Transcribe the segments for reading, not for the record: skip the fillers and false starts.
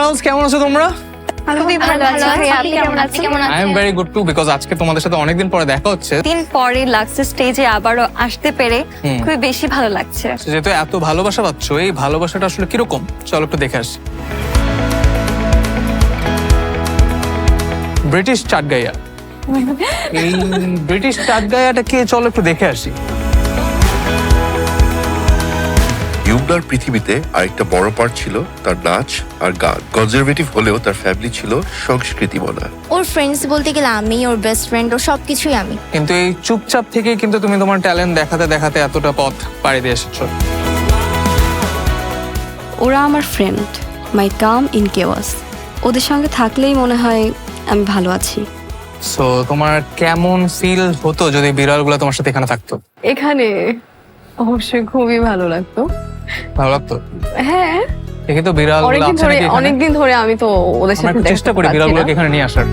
Girls, কেমন আছো তোমরা? খুবই ভালো আছি। আপনি কেমন আছেন? I am very good too, because আজকে তোমাদের সাথে অনেকদিন পরে দেখা হচ্ছে। দিন পরে লাক্সের স্টেজে আবারও আসতে পেরে খুবই বেশি ভালো লাগছে। যেহেতু এত ভালোবাসা পাচ্ছ, এই ভালোবাসাটা আসলে কিরকম চলো একটু দেখে আসি। ব্রিটিশ চাটগাইয়া, এই ব্রিটিশ চাটগাইয়াটাকে চলো একটু দেখে আসি। ইউমনার পৃথিবীতে আরেকটা বড় পার্ট ছিল তার নাচ আর গান। কনজারভেটিভ হলেও তার ফ্যামিলি ছিল সংস্কৃতি মনা। ওর ফ্রেন্ডস বলতে গেলে আমি, ওর বেস্ট ফ্রেন্ড, ওর সবকিছুই আমি। কিন্তু এই চুপচাপ থেকে কিন্তু তুমি তোমার ট্যালেন্ট দেখাতে দেখাতে এতটা পথ পাড়ি দিয়ে এসেছো। ওরা আমার friend, my come in chaos. ওদের সঙ্গে থাকলেই মনে হয় আমি ভালো আছি। সো তোমার কেমন ফিল হতো যদি বিড়ালগুলো তোমার সাথে এখানে থাকতো? এখানে অবশ্যই খুবই ভালো লাগতো। ভালো লাগতো? হ্যাঁ, দেখি তো বিড়ালগুলো আছে নাকি এখানে। অনেকদিন ধরে আমি তো ওদের আমরা সাথে একটু চেষ্টা করি বিড়ালগুলোকে এখানে নিয়ে আসার।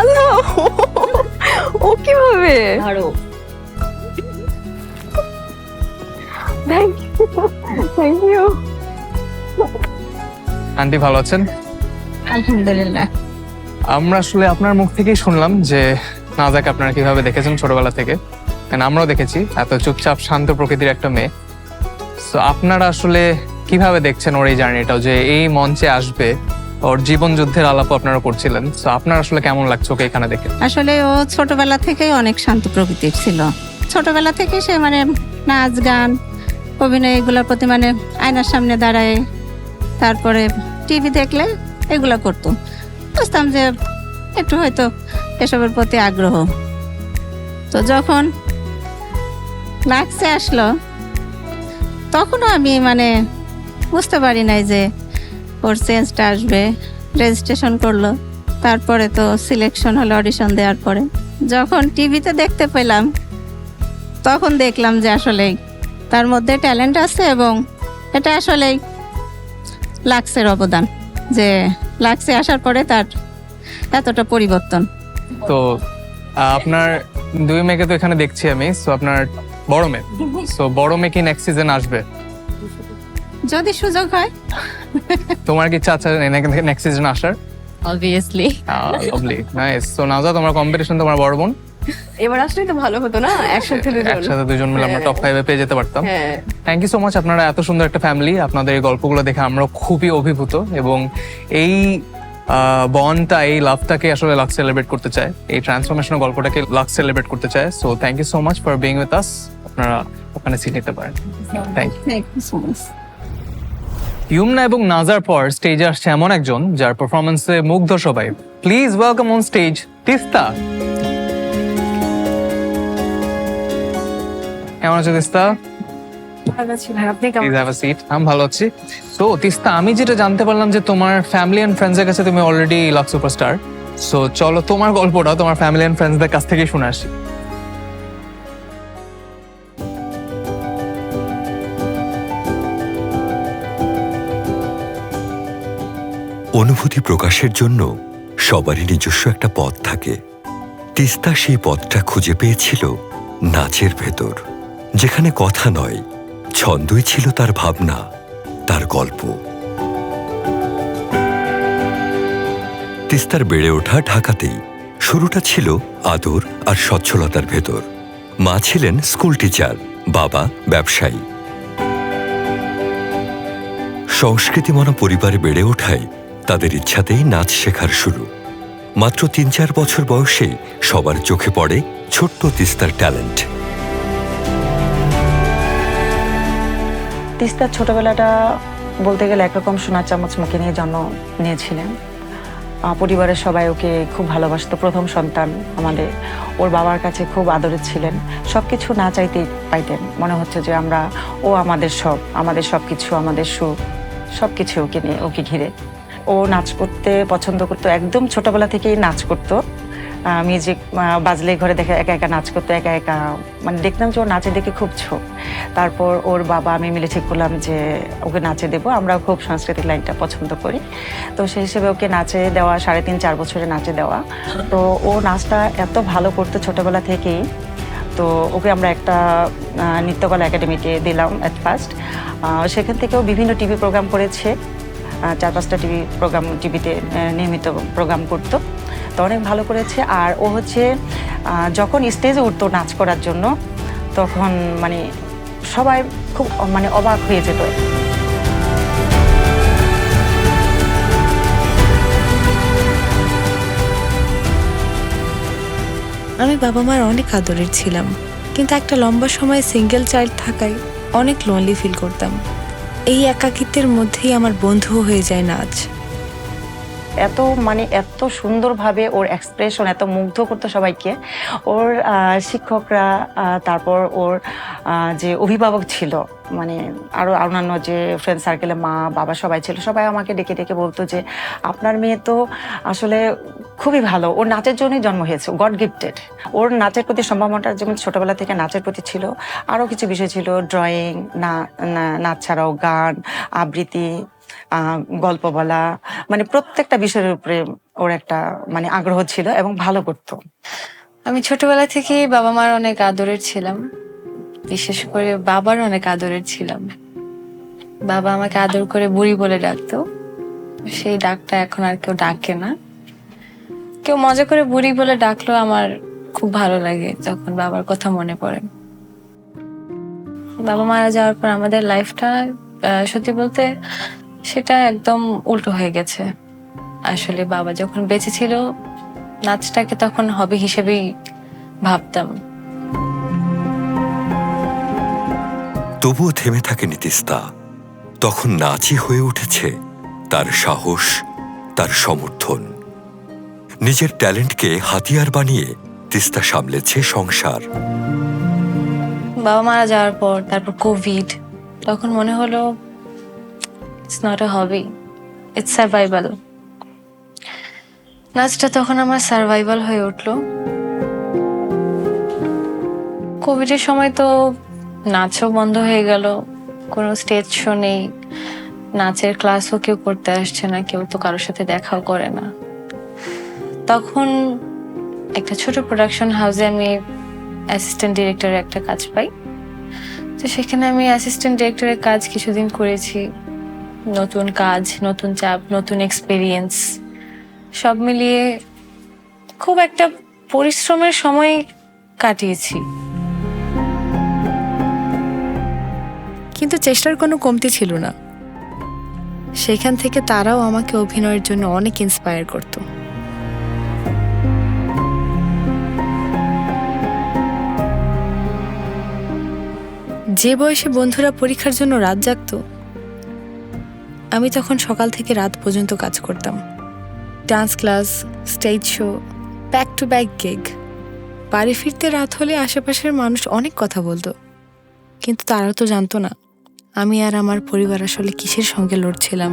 আল্লাহ, ও কিভাবে? Thank you. আন্টি ভালো আছেন? আলহামদুলিল্লাহ। আমরা আসলে আপনার মুখ থেকেই শুনলাম যে নাজাকে আপনারা কিভাবে দেখেছেন ছোটবেলা থেকে। And আমরাও দেখেছি এত চুপচাপ শান্ত প্রকৃতির একটা মেয়ে। সো আপনারা আসলে কিভাবে দেখছেন ওর এই জার্নিটাও, যে এই মঞ্চে আসবে, ওর জীবন যুদ্ধের আলাপ আপনারা করছিলেন। সো আপনার আসলে কেমন লাগছে ওকে এখানে দেখে? আসলে ও ছোটবেলা থেকেই অনেক শান্ত প্রকৃতির ছিল। ছোটবেলা থেকে সে মানে নাচ গান অভিনয় এগুলোর প্রতি মানে আয়নার সামনে দাঁড়ায়, তারপরে টিভি দেখলে এগুলো করতো। বুঝতাম যে একটু হয়তো এসবের প্রতি আগ্রহ। তো যখন লাক্সে আসলো তখনও আমি মানে বুঝতে পারি নাই যে ওর চেঞ্জটা আসবে। রেজিস্ট্রেশন করলো, তারপরে তো সিলেকশন হলো অডিশন দেওয়ার পরে। যখন টিভিতে দেখতে পেলাম তখন দেখলাম যে আসলেই তার মধ্যে ট্যালেন্ট আছে, এবং এটা আসলেই লাক্সের অবদান যে লাক্সে আসার পরে তার এতটা পরিবর্তন। তো আপনার দুই মেয়েকে তো এখানে দেখছি আমি। সো আপনার বড় মেয়ে, সো বড় মেয়ে কি নেক্সট সিজন আসবে? যদি সুযোগ হয়। তোমার কি ইচ্ছা আছে নেক্সট সিজন আসার? অবভিয়াসলি। Lovely, nice. সো নাজা, তোমার কম্পিটিশন তোমার বড় বোন, এবার আসলেই তো ভালো হতো না, একসাথে দুজন মিলে আমরা টপ 5 এ পেয়ে যেতে পারতাম। হ্যাঁ। Thank you so much. আপনারা এত সুন্দর একটা ফ্যামিলি। আপনাদের এই গল্পগুলো দেখে আমরা খুবই অভিভূত, এবং এই বন্ডটা, এই লাভটাকে আসলে লাক্স সেলিব্রেট করতে চায়, এই ট্রান্সফরমেশনাল গল্পটাকে লাক্স সেলিব্রেট করতে চায়। So thank you so much for being with us. আপনারা ওখানে সিট নিতে পারেন। Thank you. Thank you so much. Yumna এবং নাজার পর স্টেজে আসছে এমন একজন যার পারফরমেন্সে মুগ্ধ সবাই। Please welcome on stage Tista. কেমন আছো তিস্তা? ভালো আছি ভাই, আপনি কেমন? Please have a seat. আমি ভালো আছি। তো তিস্তা, আমি যেটা জানতে পারলাম যে তোমার ফ্যামিলি এন্ড ফ্রেন্ডসের কাছে তুমি অলরেডি লাক্স সুপারস্টার। সো চলো তোমার গল্পটা তোমার ফ্যামিলি এন্ড ফ্রেন্ডসদের কাছ থেকেই শুনে আসি। অনুভূতি প্রকাশের জন্য সবারই নিজস্ব একটা পথ থাকে। তিস্তা সেই পথটা খুঁজে পেয়েছিল নাচের ভেতর, যেখানে কথা নয়, ছন্দই ছিল তার ভাবনা, তার গল্প। তিস্তার বেড়ে ওঠা ঢাকাতেই। শুরুটা ছিল আদর আর সচ্ছলতার ভেতর। মা ছিলেন স্কুল টিচার, বাবা ব্যবসায়ী। সংস্কৃতিমনা পরিবারে বেড়ে ওঠায় তাদের ইচ্ছাতেই নাচ শেখার শুরু। মাত্র ৩-৪ বছর বয়সে সবার চোখে পড়ে ছোট্ট তিস্তার ট্যালেন্ট। তিস্তার ছোটবেলাটা বলতে গেলে একরকম সোনার চামচ মুখে নিয়ে জন্ম নিয়েছিলেন। পরিবারের সবাই ওকে খুব ভালোবাসতো। প্রথম সন্তান আমাদের। ওর বাবার কাছে খুব আদরের ছিলেন। সবকিছু না চাইতেই পাইতেন। মনে হচ্ছে যে ও আমাদের সব কিছু, আমাদের সুখ, সবকিছু ওকে ঘিরে। ও নাচ করতে পছন্দ করতো, একদম ছোটবেলা থেকেই নাচ করতো। মিউজিক বাজলে ঘরে দেখে একা একা নাচ করতো, একা একা মানে দেখতাম যে ওর নাচে দেখে খুব ছোট। তারপর ওর বাবা আমি মিলে ঠিক করলাম যে ওকে নাচে দেবো। আমরাও খুব সাংস্কৃতিক লাইনটা পছন্দ করি। তো সেই হিসেবে ওকে নাচে দেওয়া 3.5-4 বছরে নাচে দেওয়া। তো ও নাচটা এত ভালো করতো ছোটবেলা থেকেই। তো ওকে আমরা একটা নৃত্যকলা একাডেমিতে দিলাম অ্যাট ফার্স্ট। সেখান থেকেও বিভিন্ন টিভি প্রোগ্রাম করেছে, 4-5টা টিভিতে নিয়মিত প্রোগ্রাম করতো। তো অনেক ভালো করেছে। আর ও হচ্ছে যখন স্টেজে উঠতো নাচ করার জন্য, তখন মানে সবাই খুব মানে অবাক হয়ে যেত। আমি বাবা মার অনেক আদরের ছিলাম, কিন্তু একটা লম্বা সময় সিঙ্গেল চাইল্ড থাকায় অনেক লোনলি ফিল করতাম। এই একাকিত্বের মধ্যেই আমার বন্ধুও হয়ে যায় নাচ। এত সুন্দরভাবে ওর এক্সপ্রেশন এত মুগ্ধ করতো সবাইকে। ওর শিক্ষকরা, তারপর ওর যে অভিভাবক ছিল, মানে আরো অন্যান্য যে ফ্রেন্ড সার্কেলে মা বাবা সবাই ছিল, সবাই আমাকে ডেকে ডেকে বলতো যে আপনার মেয়ে তো আসলে খুবই ভালো, ওর নাচের জন্যই জন্ম হয়েছে, গড গিফটেড। ওর নাচের প্রতি সম্ভাবনাটা যেমন ছোটবেলা থেকে নাচের প্রতি ছিল, আরো কিছু বিষয় ছিল, ড্রয়িং, নাচ ছাড়াও গান, আবৃত্তি, গল্প বলা, মানে প্রত্যেকটা বিষয়ের উপরে ওর একটা মানে আগ্রহ ছিল এবং ভালো করতো। আমি ছোটবেলা থেকেই বাবা মার অনেক আদরের ছিলাম, বিশেষ করে বাবার অনেক আদরের ছিলাম। বাবা আমাকে আদর করে বুড়ি বলে ডাকতো। সেই ডাকটা এখন আর কেউ ডাকে না। কেউ মজা করে বুড়ি বলে ডাকলো আমার খুব ভালো লাগে যখন বাবার কথা মনে পড়ে। বাবা মারা যাওয়ার পর আমাদের লাইফটা সত্যি বলতে সেটা একদম উল্টো হয়ে গেছে। আসলে বাবা যখন বেঁচে ছিল নাচটাকে তখন হবি হিসেবেই ভাবতাম। তবুও থেমে থাকেনি তিস্তা। তখন নাচই হয়ে উঠেছে তার সাহস, তার সমর্থন। নিজের ট্যালেন্টকে হাতিয়ার বানিয়ে তিস্তা সামলেছে সংসার। বাবা মারা যাওয়ার পর তারপর কোভিড, তখন মনে হলো it's not a hobby, it's survival. নাচটা তখন আমার সার্ভাইভাল হয়ে উঠলো। কোভিডের সময় তো নাচও বন্ধ হয়ে গেল, কোনো স্টেজ শো নেই, নাচের ক্লাসও কেউ করতে আসছে না, কেউ তো কারোর সাথে দেখাও করে না। তখন একটা ছোট প্রোডাকশন হাউসে আমি অ্যাসিস্ট্যান্ট ডিরেক্টরের একটা কাজ পাই। তো সেখানে আমি অ্যাসিস্ট্যান্ট ডিরেক্টরের কাজ কিছুদিন করেছি। নতুন কাজ, নতুন চাপ, নতুন এক্সপিরিয়েন্স, সব মিলিয়ে খুব একটা পরিশ্রমের সময় কাটিয়েছি। কিন্তু চেষ্টার কোনো কমতি ছিল না। সেখান থেকে তারাও আমাকে অভিনয়ের জন্য অনেক ইন্সপায়ার করত। যে বয়সে বন্ধুরা পরীক্ষার জন্য রাত জাগতো, আমি তখন সকাল থেকে রাত পর্যন্ত কাজ করতাম। Dance class, stage show, back to back gig. বাড়ি ফিরতে রাত হলে আশেপাশের মানুষ অনেক কথা বলতো, কিন্তু তারাও তো জানতো না আমি আর আমার পরিবার আসলে কিসের সঙ্গে লড়ছিলাম।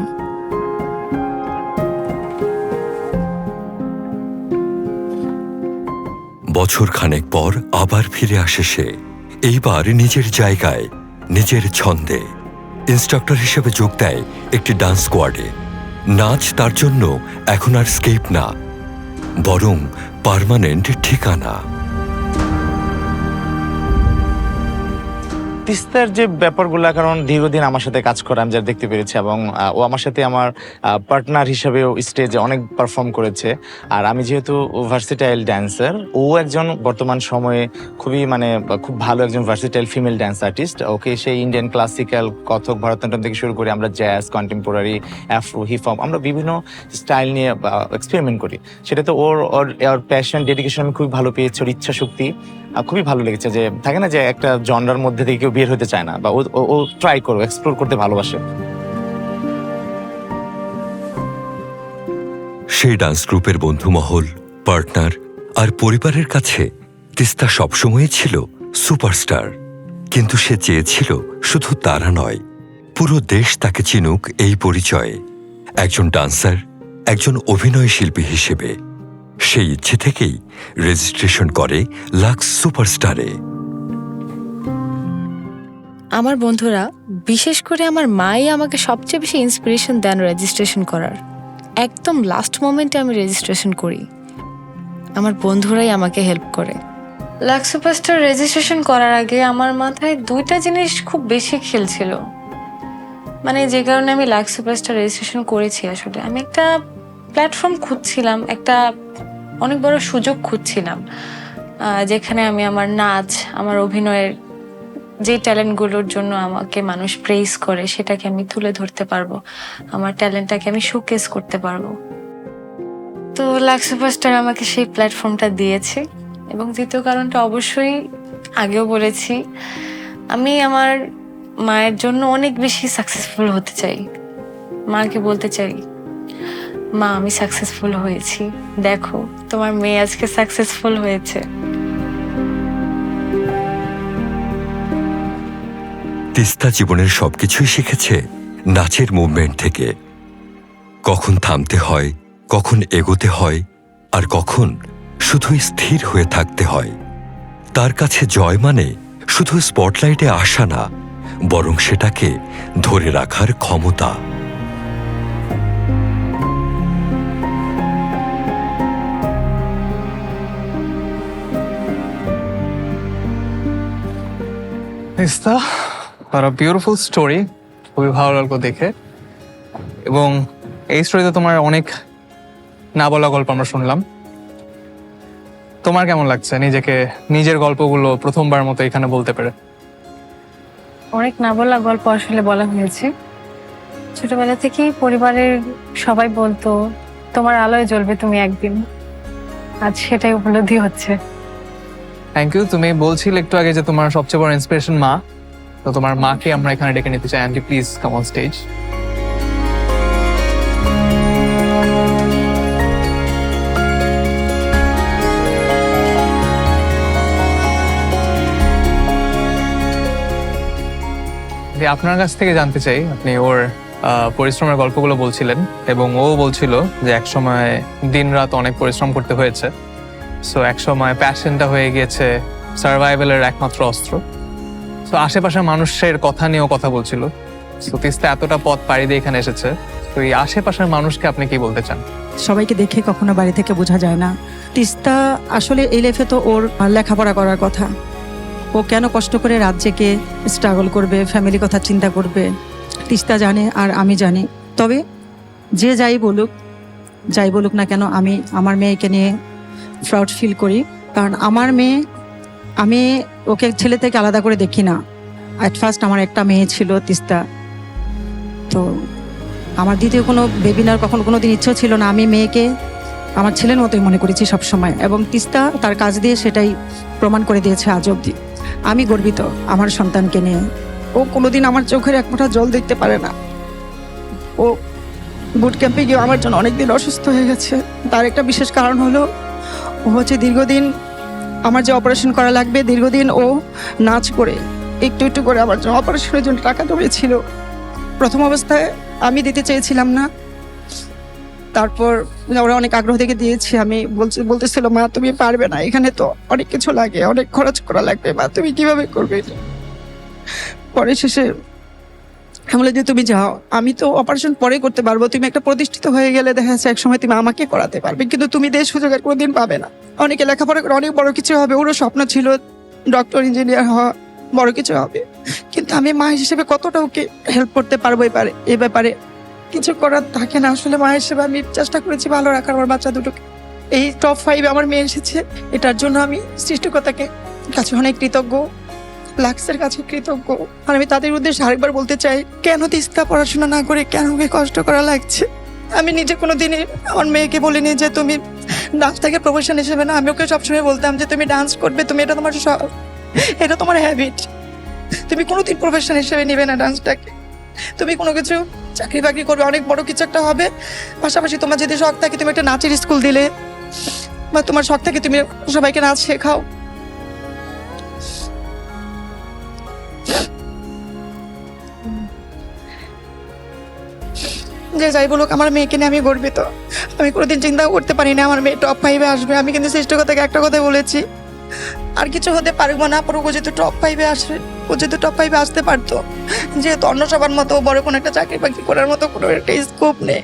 বছর খানেক পর আবার ফিরে আসে সে, এইবার নিজের জায়গায়, নিজের ছন্দে। ইনস্ট্রাক্টর হিসেবে যোগ দেয় একটি ডান্স স্কোয়াডে। নাচ তার জন্য এখন আর স্কেপ না, বরং পার্মানেন্ট ঠিকানা। তিস্তার যে ব্যাপারগুলো, কারণ দীর্ঘদিন আমার সাথে কাজ করে আমি যা দেখতে পেরেছি, এবং ও আমার সাথে আমার পার্টনার হিসেবেও স্টেজে অনেক পারফর্ম করেছে। আর আমি যেহেতু ভার্সেটাইল ড্যান্সার, ও একজন বর্তমান সময়ে খুব ভালো একজন ভার্সেটাইল ফিমেল ড্যান্স আর্টিস্ট। ওকে সেই ইন্ডিয়ান ক্লাসিক্যাল, কথক, ভরতনাট্যম থেকে শুরু করে আমরা jazz, contemporary, Afro, hip hop, আমরা বিভিন্ন স্টাইল নিয়ে এক্সপেরিমেন্ট করি। সেটা তো ওর প্যাশন, ডেডিকেশন আমি খুবই ভালো পেয়েছি। ওর ইচ্ছা শক্তি খুবই ভালো লেগেছে। যে থাকে না যে একটা জনরার মধ্যে থেকে কেউ বের হতে চায় না, বা ও ট্রাই করো, এক্সপ্লোর করতে ভালোবাসে। সেই ডান্স গ্রুপের বন্ধুমহল, পার্টনার আর পরিবারের কাছে তিস্তা সবসময় ছিল সুপারস্টার। কিন্তু সে চেয়েছিল শুধু তারা নয়, পুরো দেশ তাকে চিনুক এই পরিচয়ে, একজন ডান্সার, একজন অভিনয় শিল্পী হিসেবে। সেই ইচ্ছে থেকেই রেজিস্ট্রেশন করে লাক্স সুপারস্টারে। আমার বন্ধুরা, বিশেষ করে আমার মাই আমাকে সবচেয়ে বেশি ইন্সপিরেশন দেন রেজিস্ট্রেশন করার। একদম লাস্ট মোমেন্টে আমি রেজিস্ট্রেশন করি। আমার বন্ধুরাই আমাকে হেল্প করে। লাক্স সুপারস্টার রেজিস্ট্রেশন করার আগে আমার মাথায় দুইটা জিনিস খুব বেশি খেলছিল, মানে যে কারণে আমি লাক্স সুপারস্টার রেজিস্ট্রেশন করেছি। আসলে আমি একটা প্ল্যাটফর্ম খুঁজছিলাম, একটা অনেক বড় সুযোগ খুঁজছিলাম, যেখানে আমি আমার নাচ, আমার অভিনয়ের যে ট্যালেন্টগুলোর জন্য আমাকে মানুষ প্রেইজ করে সেটাকে আমি তুলে ধরতে পারবো, আমার ট্যালেন্টটাকে আমি শোকেস করতে পারবো। তো লাক্স সুপারস্টার আমাকে সেই প্ল্যাটফর্মটা দিয়েছে। এবং দ্বিতীয় কারণটা অবশ্যই আগেও বলেছি, আমি আমার মায়ের জন্য অনেক বেশি সাকসেসফুল হতে চাই। মাকে বলতে চাই, মা আমি সাকসেসফুল হয়েছি, দেখো তোমার মেয়ে আজকে সাকসেসফুল হয়েছে। তিস্তা জীবনের সবকিছুই শিখেছে নাচের মুভমেন্ট থেকে। কখন থামতে হয়, কখন এগোতে হয়, আর কখন শুধুই স্থির হয়ে থাকতে হয়। তার কাছে জয় মানে শুধু স্পটলাইটে আসা না, বরং সেটাকে ধরে রাখার ক্ষমতা। তিস্তা, আর বিউটিফুল স্টোরি, খুবই ভালো লাগলো দেখে। এবং এই স্টোরিতে তোমার অনেক না বলা গল্প আমরা শুনলাম। তোমার কেমন লাগছে নিজেকে, নিজের গল্পগুলো প্রথমবার মতো এখানে বলতে পেরে? অনেক না বলা গল্প আসলে বলা হয়েছে। ছোটবেলা থেকেই পরিবারের সবাই বলতো তোমার আলোয় জ্বলবে তুমি একদিন, আজ সেটাই উপলব্ধি হচ্ছে। Thank you. তুমি বলছিলে একটু আগে যে তোমার সবচেয়ে বড় ইন্সপিরেশন মা, তো তোমার মাকে আমরা এখানে ডেকে নিতে চাই। Aunty please come on stage. আপনার কাছ থেকে জানতে চাই, আপনি ওর পরিশ্রমের গল্পগুলো বলছিলেন এবং ও বলছিল যে একসময় দিনরাত অনেক পরিশ্রম করতে হয়েছে, সো একসময় প্যাশনটা হয়ে গিয়েছে সার্ভাইভালের একমাত্র অস্ত্র। তো আশেপাশের মানুষের কথা নিয়েও কথা বলছিল। তো তিস্তা এতটা পথ পাড়ি দিয়ে এখানে এসেছে, তো এই আশেপাশের মানুষকে আপনি কি বলতে চান? সবাইকে দেখে কখনো বাড়ি থেকে বোঝা যায় না। তিস্তা আসলে এই লাইফে তো ওর লেখাপড়া করার কথা, ও কেন কষ্ট করে রাত জেগে স্ট্রাগল করবে, ফ্যামিলি কথা চিন্তা করবে, তিস্তা জানে আর আমি জানি। তবে যে যাই বলুক না কেন, আমি আমার মেয়েকে নিয়ে প্রাউড ফিল করি। কারণ আমার মেয়ে, আমি ওকে ছেলে থেকে আলাদা করে দেখি না। অ্যাট ফার্স্ট আমার একটা মেয়ে ছিল তিস্তা, তো আমার দ্বিতীয় কোনো বেবিনার কখনো কোনো দিন ইচ্ছেও ছিল না। আমি মেয়েকে আমার ছেলের মতোই মনে করেছি সবসময়, এবং তিস্তা তার কাজ দিয়ে সেটাই প্রমাণ করে দিয়েছে আজ অবধি। আমি গর্বিত আমার সন্তানকে নিয়ে। ও কোনোদিন আমার চোখের এক ফোঁটা জল দেখতে পারে না। ও বুট ক্যাম্পে গিয়ে আমার জন্য অনেকদিন অসুস্থ হয়ে গেছে। তার একটা বিশেষ কারণ হলো, ও হচ্ছে দীর্ঘদিন আমার যে অপারেশন করা লাগবে, দীর্ঘদিন ও নাচ করে একটু একটু করে আমার জন্য অপারেশনের জন্য টাকা জমিয়েছিল। প্রথম অবস্থায় আমি দিতে চেয়েছিলাম না, তারপর ওরা অনেক আগ্রহ থেকে দিয়েছে। আমি বলতেছিল, মা তুমি পারবে না, এখানে তো অনেক কিছু লাগে, অনেক খরচ করা লাগবে, মা তুমি কিভাবে করবে। পরে শেষে বলে যে তুমি যাও, আমি তো অপারেশন পরে করতে পারবো, তুমি একটা প্রতিষ্ঠিত হয়ে গেলে দেখা যাচ্ছে একসময় তুমি আমাকে করাতে পারবে, কিন্তু তুমি দেশ সুযোগ আর কোনোদিন পাবে না। অনেকে লেখাপড়া করে অনেক বড় কিছু হবে, ওরও স্বপ্ন ছিল ডক্টর, ইঞ্জিনিয়ার হওয়া, বড় কিছু হবে, কিন্তু আমি মা হিসেবে কতটা ওকে হেল্প করতে পারবো এই ব্যাপারে কিছু করার থাকে না। আসলে মা হিসেবে আমি চেষ্টা করেছি ভালো রাখার আমার বাচ্চা দুটোকে। এই টপ 5 আমার মেয়ে এসেছে, এটার জন্য আমি সৃষ্টিকর্তাকে কাছে অনেক কৃতজ্ঞ, লাক্সের কাছে কৃতজ্ঞ। আর আমি তাদের উদ্দেশ্যে আরেকবার বলতে চাই, কেন তিস্তা পড়াশোনা না করে কেন ওকে কষ্ট করা লাগছে। আমি নিজে কোনোদিনই আমার মেয়েকে বলিনি যে তুমি ডান্সটাকে প্রফেশন হিসেবে না। আমি ওকে সবসময় বলতাম যে তুমি ডান্স করবে, তুমি এটা তোমার শখ, এটা তোমার হ্যাবিট, তুমি কোনোদিন প্রফেশন হিসেবে নিবে না ডান্সটাকে। তুমি কোনো কিছু চাকরি বাকরি করবে, অনেক বড় কিছু একটা হবে, পাশাপাশি তোমার যদি শখ থাকে তুমি একটা নাচের স্কুল দিলে, বা তোমার শখ থাকে তুমি সবাইকে নাচ শেখাও। যে যাই বলুক, আমার মেয়েকে নিয়ে আমি গর্বিত। আমি কোনোদিন চিন্তাও করতে পারি না আমার মেয়ে টপ 5-এ আসবে। আমি কিন্তু সৃষ্টিকর্তাকে একটা কথা বলেছি, আর কিছু হতে পারবো না, পরে ও যেহেতু টপ 5-এ আসবে, ও যেহেতু টপ 5-এ আসতে পারতো, যেহেতু অন্য সবার মতো বড় কোনো একটা চাকরি বাকরি করার মতো কোনো একটা স্কোপ নেই,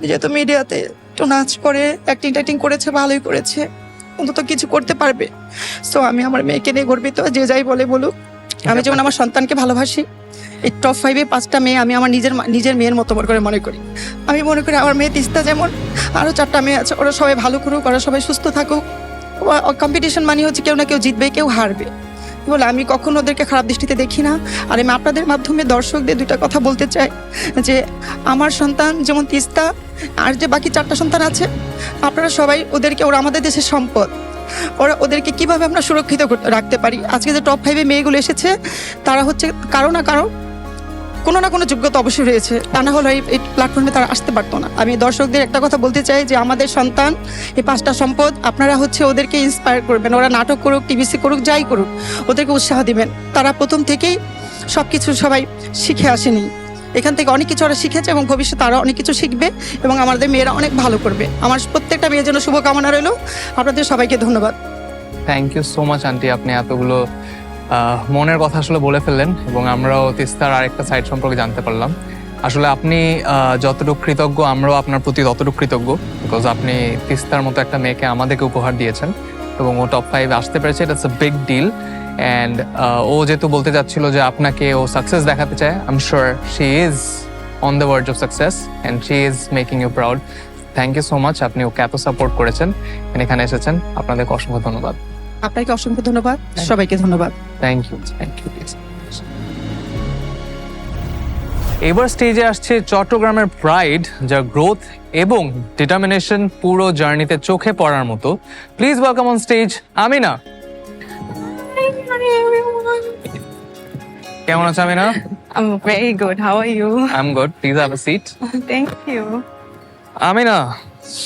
যেহেতু মিডিয়াতে একটু নাচ করে অ্যাক্টিং করেছে, ভালোই করেছে, অন্তত কিছু করতে পারবে। সো আমি আমার মেয়েকে নিয়ে গর্বিত, যে যাই বলে বলুক। আমি যেমন আমার সন্তানকে ভালোবাসি, এই টপ 5-এ 5টা মেয়ে আমি আমার নিজের মেয়ের মতো করে মনে করি। আমি মনে করি আমার মেয়ে তিস্তা যেমন আরও 4টা মেয়ে আছে, ওরা সবাই ভালো করুক, ওরা সবাই সুস্থ থাকুক। কম্পিটিশন মানে হচ্ছে কেউ না কেউ জিতবে, কেউ হারবে বলে আমি কখনো ওদেরকে খারাপ দৃষ্টিতে দেখি না। আর আমি আপনাদের মাধ্যমে দর্শকদের 2টা কথা বলতে চাই, যে আমার সন্তান যেমন তিস্তা আর যে বাকি 4টা সন্তান আছে, আপনারা সবাই ওদেরকে, ওরা আমাদের দেশের সম্পদ, ওদেরকে কিভাবে আমরা সুরক্ষিত রাখতে পারি। আজকে যে টপ 5-এ মেয়েগুলো এসেছে, তারা হচ্ছে কারো না কারো কোনো না কোনো যোগ্যতা অবশ্যই রয়েছে, তা না হলে এই প্ল্যাটফর্মে তারা আসতে পারতো না। আমি দর্শকদের একটা কথা বলতে চাই, যে আমাদের সন্তান এই 5টা সম্পদ, আপনারা হচ্ছে ওদেরকে ইন্সপায়ার করবেন। ওরা নাটক করুক, টিভিসি করুক, যাই করুক, ওদেরকে উৎসাহ দিবেন। তারা প্রথম থেকেই সব কিছু সবাই শিখে আসেনি, এখান থেকে অনেক কিছু ওরা শিখেছে এবং ভবিষ্যতে তারা অনেক কিছু শিখবে এবং আমাদের মেয়েরা অনেক ভালো করবে। আমার প্রত্যেকটা মেয়ের জন্য শুভকামনা রইল। আপনাদের সবাইকে ধন্যবাদ। Thank you so much aunty, আপনি এতগুলো মনের কথা আসলে বলে ফেললেন এবং আমরাও তিস্তার আরেকটা সাইড সম্পর্কে জানতে পারলাম। আসলে আপনি যতটুকু কৃতজ্ঞ, আমরাও আপনার প্রতি ততটুকু কৃতজ্ঞ, বিকজ আপনি তিস্তার মতো একটা মেয়েকে আমাদেরকে উপহার দিয়েছেন এবং ও টপ 5-এ আসতে পেরেছে। It's a big deal. And ও যেহেতু বলতে চাচ্ছিল যে আপনাকে ও সাকসেস দেখাতে চায়, I am sure she is on the ways of success and she is making you proud. Thank you so much, আপনি ওকে এত সাপোর্ট করেছেন, এখানে এসেছেন, আপনাদেরকে অসংখ্য ধন্যবাদ। আপনাকে অসংখ্য ধন্যবাদ, সবাইকে ধন্যবাদ। Thank you. এবার স্টেজে আসছে চট্টগ্রামের প্রাইড, যার গ্রোথ এবং ডিটারমিনেশন পুরো জার্নিতে চোখে পড়ার মতো। Please welcome on stage Amina. কেমন আছো Amina? I'm very good. How are you? I'm good. Please have a seat. Thank you. Amina,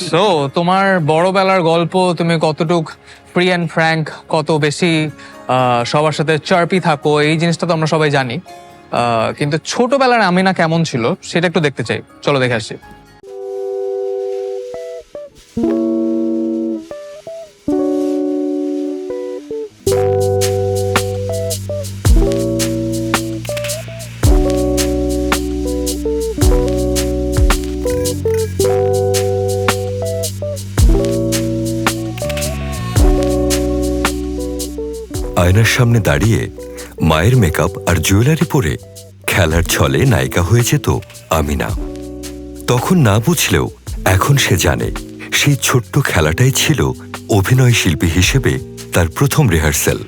so তোমার বড়বেলার গল্প, তুমি কতটুক ফ্রি অ্যান্ড ফ্র্যাঙ্ক, কত বেশি সবার সাথে চার্পি থাকো, এই জিনিসটা তো আমরা সবাই জানি, কিন্তু ছোটবেলার আমিনা কেমন ছিল সেটা একটু দেখতে চাই। চলো দেখে আসি। আয়নার সামনে দাঁড়িয়ে মায়ের মেকআপ আর জুয়েলারি পরে খেলার ছলে নায়িকা হয়ে যেত আমিনা। তখন না বুঝলেও এখন সে জানে, সেই ছোট্ট খেলাটাই ছিল অভিনয় শিল্পী হিসেবে তার প্রথম রিহার্সেল।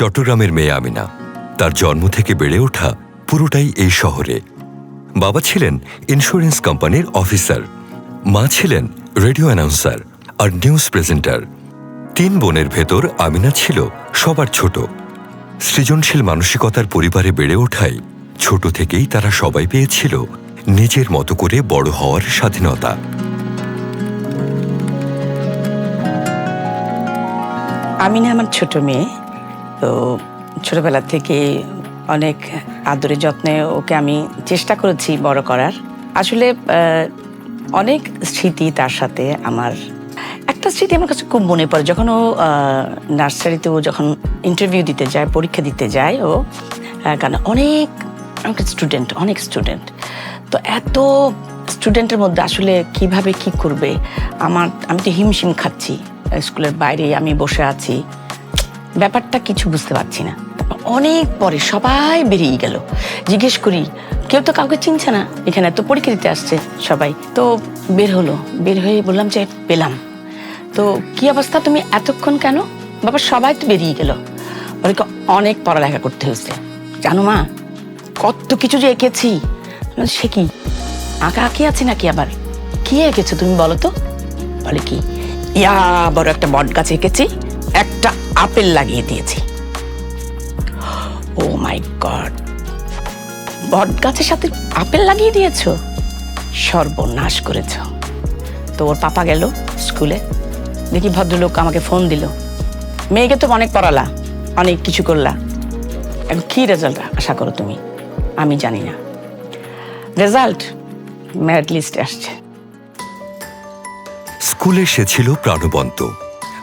চট্টগ্রামের মেয়ে আমিনা, তার জন্ম থেকে বেড়ে ওঠা পুরোটাই এই শহরে। বাবা ছিলেন ইন্স্যুরেন্স কোম্পানির অফিসার, মা ছিলেন রেডিও অ্যানাউন্সার আর নিউজ প্রেজেন্টার। 3 বোনের ভেতর আমিনা ছিল সবার ছোট। সৃজনশীল মানসিকতার পরিবারে বেড়ে ওঠায় ছোট থেকেই তারা সবাই পেয়েছিল নিজের মতো করে বড় হওয়ার স্বাধীনতা। আমিনা আমার ছোট মেয়ে, তো ছোটবেলা থেকে অনেক আদরে যত্নে ওকে আমি চেষ্টা করেছি বড় করার। আসলে অনেক স্মৃতি তার সাথে আমার। একটা স্মৃতি আমার কাছে খুব মনে পড়ে, যখন ও নার্সারিতে, ও যখন ইন্টারভিউ দিতে যায়, পরীক্ষা দিতে যায়, ও কারণ অনেক স্টুডেন্ট, তো এত স্টুডেন্টের মধ্যে আসলে কিভাবে কি করবে, আমি তো হিমশিম খাচ্ছি। স্কুলের বাইরে আমি বসে আছি, ব্যাপারটা কিছু বুঝতে পারছি না। অনেক পরে সবাই বেরিয়ে গেল, জিজ্ঞেস করি, কেউ তো কাউকে চিনছে না, এখানে তো পরীক্ষা দিতে আসছে সবাই। তো বের হয়ে বললাম যে পেলাম। তো কি অবস্থা, তুমি এতক্ষণ কেন? বাবা সবাই তো বেরিয়ে গেল, বলে অনেক পড়ালেখা করতে হয়েছে, জানো মা কত কিছু যে এঁকেছি। সে কি আঁকা আঁকি আছে নাকি? আবার কি এঁকেছো তুমি বলো তো? বলে কি, ইয়া বড় একটা বট গাছ এঁকেছি, একটা আপেল লাগিয়ে দিয়েছি। ও মাই গড, বট গাছের সাথে আপেল লাগিয়ে দিয়েছো, সর্বনাশ করেছো। তো ওর পাপা গেল স্কুলে, দেখি ভদ্রলোক আমাকে ফোন দিল, মেয়েকে তো অনেক পড়ালা, অনেক কিছু করলা, এখন কি রেজাল্ট আশা করো তুমি? আমি জানি না। রেজাল্ট মেরিট লিস্টে আসছে। স্কুলে সে ছিল প্রাণবন্ত।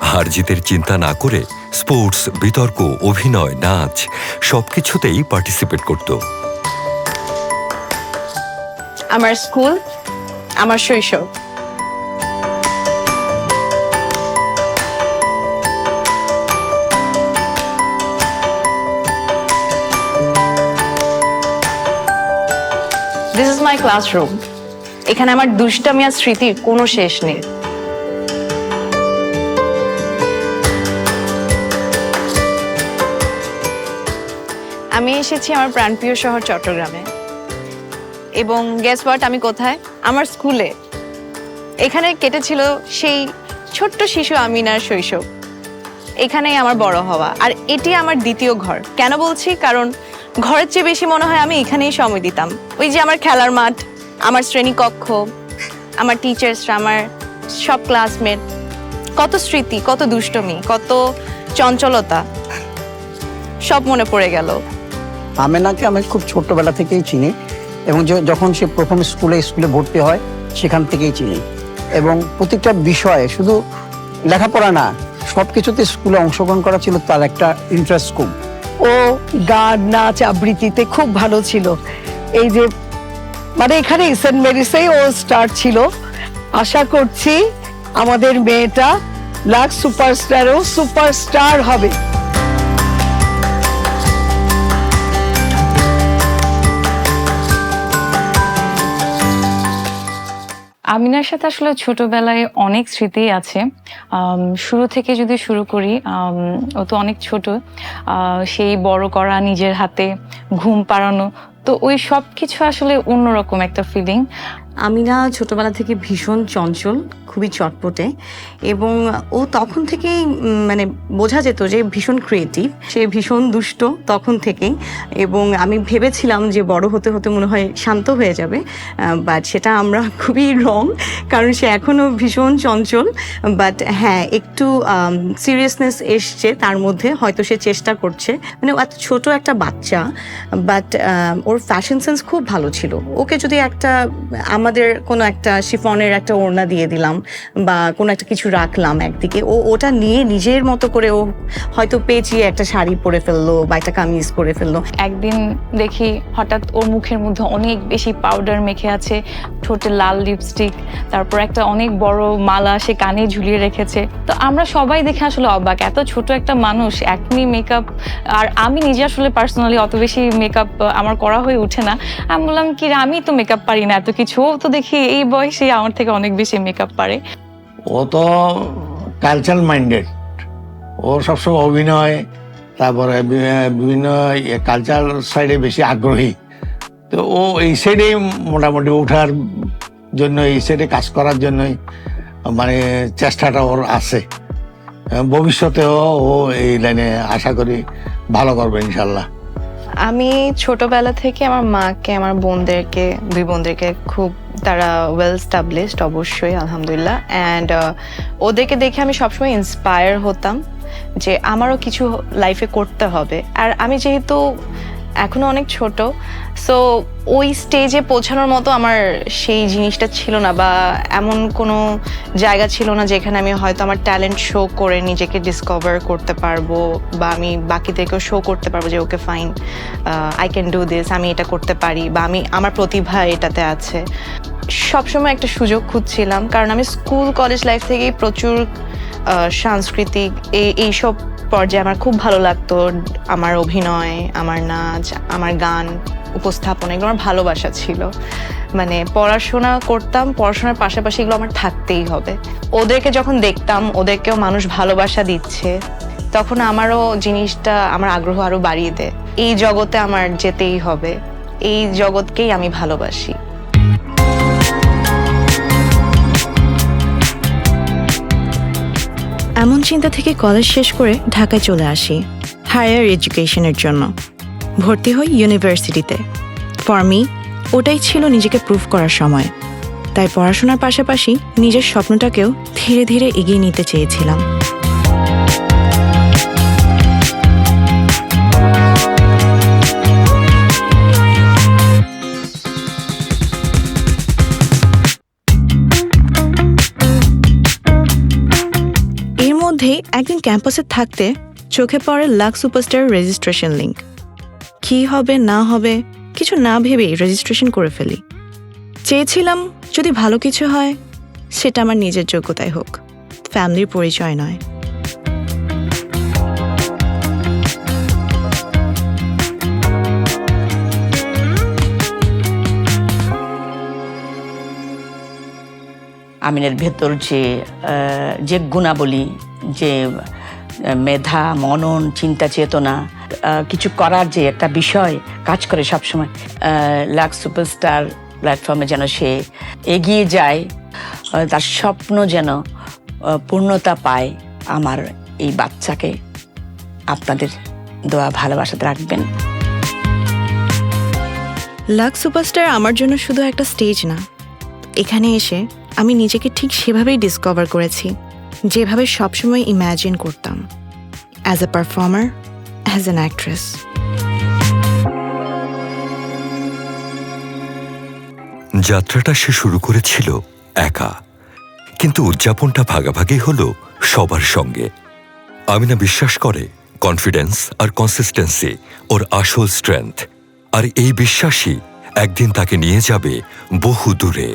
হার জিতের চিন্তা না করে স্পোর্টস, বিতর্ক, অভিনয়, নাচ সবকিছুতেই পার্টিসিপেট করত। আমার স্কুল, আমার শৈশব। This is my classroom. এখানে আমার দুষ্টামি আর স্মৃতির কোনো শেষ নেই। আমি এসেছি আমার প্রাণপ্রিয় শহর চট্টগ্রামে, এবং গেস হোয়াট, আমি কোথায়? আমার স্কুলে। এখানে কেটেছিল সেই ছোট্ট শিশু আমিনার শৈশব। এখানেই আমার বড় হওয়া, আর এটি আমার দ্বিতীয় ঘর। কেন বলছি? কারণ ঘরের চেয়ে বেশি মনে হয় আমি এখানেই সময় দিতাম। ওই যে আমার খেলার মাঠ, আমার শ্রেণীকক্ষ, আমার টিচার্সরা, আমার সব ক্লাসমেট, কত স্মৃতি, কত দুষ্টমি, কত চঞ্চলতা, সব মনে পড়ে গেল। আমেনাকে আমি খুব ছোট্টবেলা থেকেই চিনি, এবং যখন সে প্রথম স্কুলে ভর্তি হয় সেখান থেকেই চিনি, এবং প্রত্যেকটা বিষয়ে, শুধু লেখাপড়া না, সব কিছুতে স্কুলে অংশগ্রহণ করা ছিল তার একটা ইন্টারেস্ট খুব। ও গান, নাচ, আবৃত্তিতে খুব ভালো ছিল। এই যে মানে এখানে সেন্ট মেরিসেই ও স্টার ছিল। আশা করছি আমাদের মেয়েটা লাক্স সুপারস্টারও সুপারস্টার হবে। আমিনার সাথে আসলে ছোটবেলায় অনেক স্মৃতি আছে। শুরু থেকে যদি শুরু করি, ও তো অনেক ছোট, সেই বড় করা, নিজের হাতে ঘুম পাড়ানো, তো ওই সব কিছু আসলে অন্যরকম একটা ফিলিং। আমিনা ছোটবেলা থেকে ভীষণ চঞ্চল, খুবই চটপটে, এবং ও তখন থেকেই মানে বোঝা যেত যে ভীষণ ক্রিয়েটিভ, সে ভীষণ দুষ্ট তখন থেকেই। এবং আমি ভেবেছিলাম যে বড় হতে হতে মনে হয় শান্ত হয়ে যাবে, বাট সেটা আমরা খুবই রং, কারণ সে এখনও ভীষণ চঞ্চল। বাট হ্যাঁ, একটু সিরিয়াসনেস এসছে তার মধ্যে, হয়তো সে চেষ্টা করছে। মানে এত ছোট একটা বাচ্চা, বাট ওর ফ্যাশন সেন্স খুব ভালো ছিল। ওকে যদি একটা আমাদের কোনো একটা শিফনের একটা ওড়না দিয়ে দিলাম বা কোনো একটা কিছু রাখলাম একদিকে, ও ওটা নিয়ে নিজের মতো করে ও হয়তো পেঁচিয়ে একটা শাড়ি পরে ফেললো বা একটা কামিজ পরে ফেললো। একদিন দেখি হঠাৎ ওর মুখের মধ্যে অনেক বেশি পাউডার মেখে আছে, ঠোঁটে লাল লিপস্টিক, তারপর একটা অনেক বড় মালা সে কানে ঝুলিয়ে রেখেছে। তো আমরা সবাই দেখে আসলে অবাক, এত ছোট একটা মানুষ এখনই মেকআপ। আর আমি নিজে আসলে পার্সোনালি অত বেশি মেকআপ আমার করা হয়ে ওঠে না। আমি বললাম কি, আমি তো মেকআপ পারি না এত কিছু, ও তো দেখি এই বয়সে আমার থেকে অনেক বেশি মেকআপ পারে। ও তো কালচারাল মাইন্ডেড, ও সবসময় অভিনয়, তারপরে বিভিন্ন কালচারাল সাইডে বেশি আগ্রহী। তো ও এই সাইডেই মোটামুটি ওঠার জন্য, এই সাইডে কাজ করার জন্যই মানে চেষ্টাটা ওর আছে। ভবিষ্যতেও ও এই লাইনে আশা করি ভালো করবে ইনশাল্লাহ। আমি ছোটবেলা থেকে আমার মাকে, আমার বোনদেরকে, দুই বোনদেরকে খুব, তারা ওয়েল স্টাবলিশড অবশ্যই আলহামদুলিল্লাহ, অ্যান্ড ওদেরকে দেখে আমি সবসময় ইন্সপায়ার হতাম যে আমারও কিছু লাইফে করতে হবে। আর আমি যেহেতু এখনো অনেক ছোট, সো ওই স্টেজে পৌঁছানোর মতো আমার সেই জিনিসটা ছিল না, বা এমন কোনো জায়গা ছিল না যেখানে আমি হয়তো আমার ট্যালেন্ট শো করে নিজেকে ডিসকভার করতে পারবো, বা আমি বাকিদেরকেও শো করতে পারবো যে okay fine, I can do this, আমি এটা করতে পারি, বা আমার প্রতিভা এটাতে আছে। সবসময় একটা সুযোগ খুঁজছিলাম, কারণ আমি স্কুল কলেজ লাইফ থেকেই প্রচুর সাংস্কৃতিক এইসব পর্যায়ে আমার খুব ভালো লাগতো। আমার অভিনয়, আমার নাচ, আমার গান, উপস্থাপনা, এগুলো আমার ভালোবাসা ছিল। মানে পড়াশোনা করতাম, পড়াশোনার পাশাপাশি এগুলো আমার থাকতেই হবে। ওদেরকে যখন দেখতাম ওদেরকেও মানুষ ভালোবাসা দিচ্ছে, তখন আমারও জিনিসটা, আমার আগ্রহ আরো বাড়িয়ে দেয়। এই জগতে আমার যেতেই হবে, এই জগৎকেই আমি ভালোবাসি। এমন চিন্তা থেকে কলেজ শেষ করে ঢাকায় চলে আসি হায়ার এডুকেশনের জন্য। ভর্তি হই ইউনিভার্সিটিতে। ফর মি ওটাই ছিল নিজেকে প্রুভ করার সময়। তাই পড়াশোনার পাশাপাশি নিজের স্বপ্নটাকেও ধীরে ধীরে এগিয়ে নিতে চেয়েছিলাম। মধ্যেই একদিন ক্যাম্পাসে থাকতে চোখে পড়ে লাক্স সুপারস্টার রেজিস্ট্রেশন লিংক। কি হবে না হবে কিছু না ভেবেই রেজিস্ট্রেশন করে ফেলি। চেয়েছিলাম যদি ভালো কিছু হয় সেটা আমার নিজের যোগ্যতায় হোক, ফ্যামিলির পরিচয় নয়। আমিনের ভেতর যে গুণাবলী, যে মেধা, মনন, চিন্তা চেতনা, কিছু করার যে একটা বিষয় কাজ করে সবসময়, লাক্স সুপারস্টার প্ল্যাটফর্মে যেন সে এগিয়ে যায়, তার স্বপ্ন যেন পূর্ণতা পায়। আমার এই বাচ্চাকে আপনাদের দোয়া ভালোবাসাতে রাখবেন। লাক্স সুপারস্টার আমার জন্য শুধু একটা স্টেজ না, এখানে এসে আমি নিজেকে ঠিক সেভাবেই ডিসকভার করেছি যেভাবে সবসময় ইম্যাজিন করতাম, as a performer, as an actress. যাত্রাটা সে শুরু করেছিল একা, কিন্তু উদযাপনটা ভাগাভাগি হলো সবার সঙ্গে। আমিনা বিশ্বাস করে কনফিডেন্স আর কনসিস্টেন্সি ওর আসল স্ট্রেংথ, আর এই বিশ্বাসই একদিন তাকে নিয়ে যাবে বহু দূরে।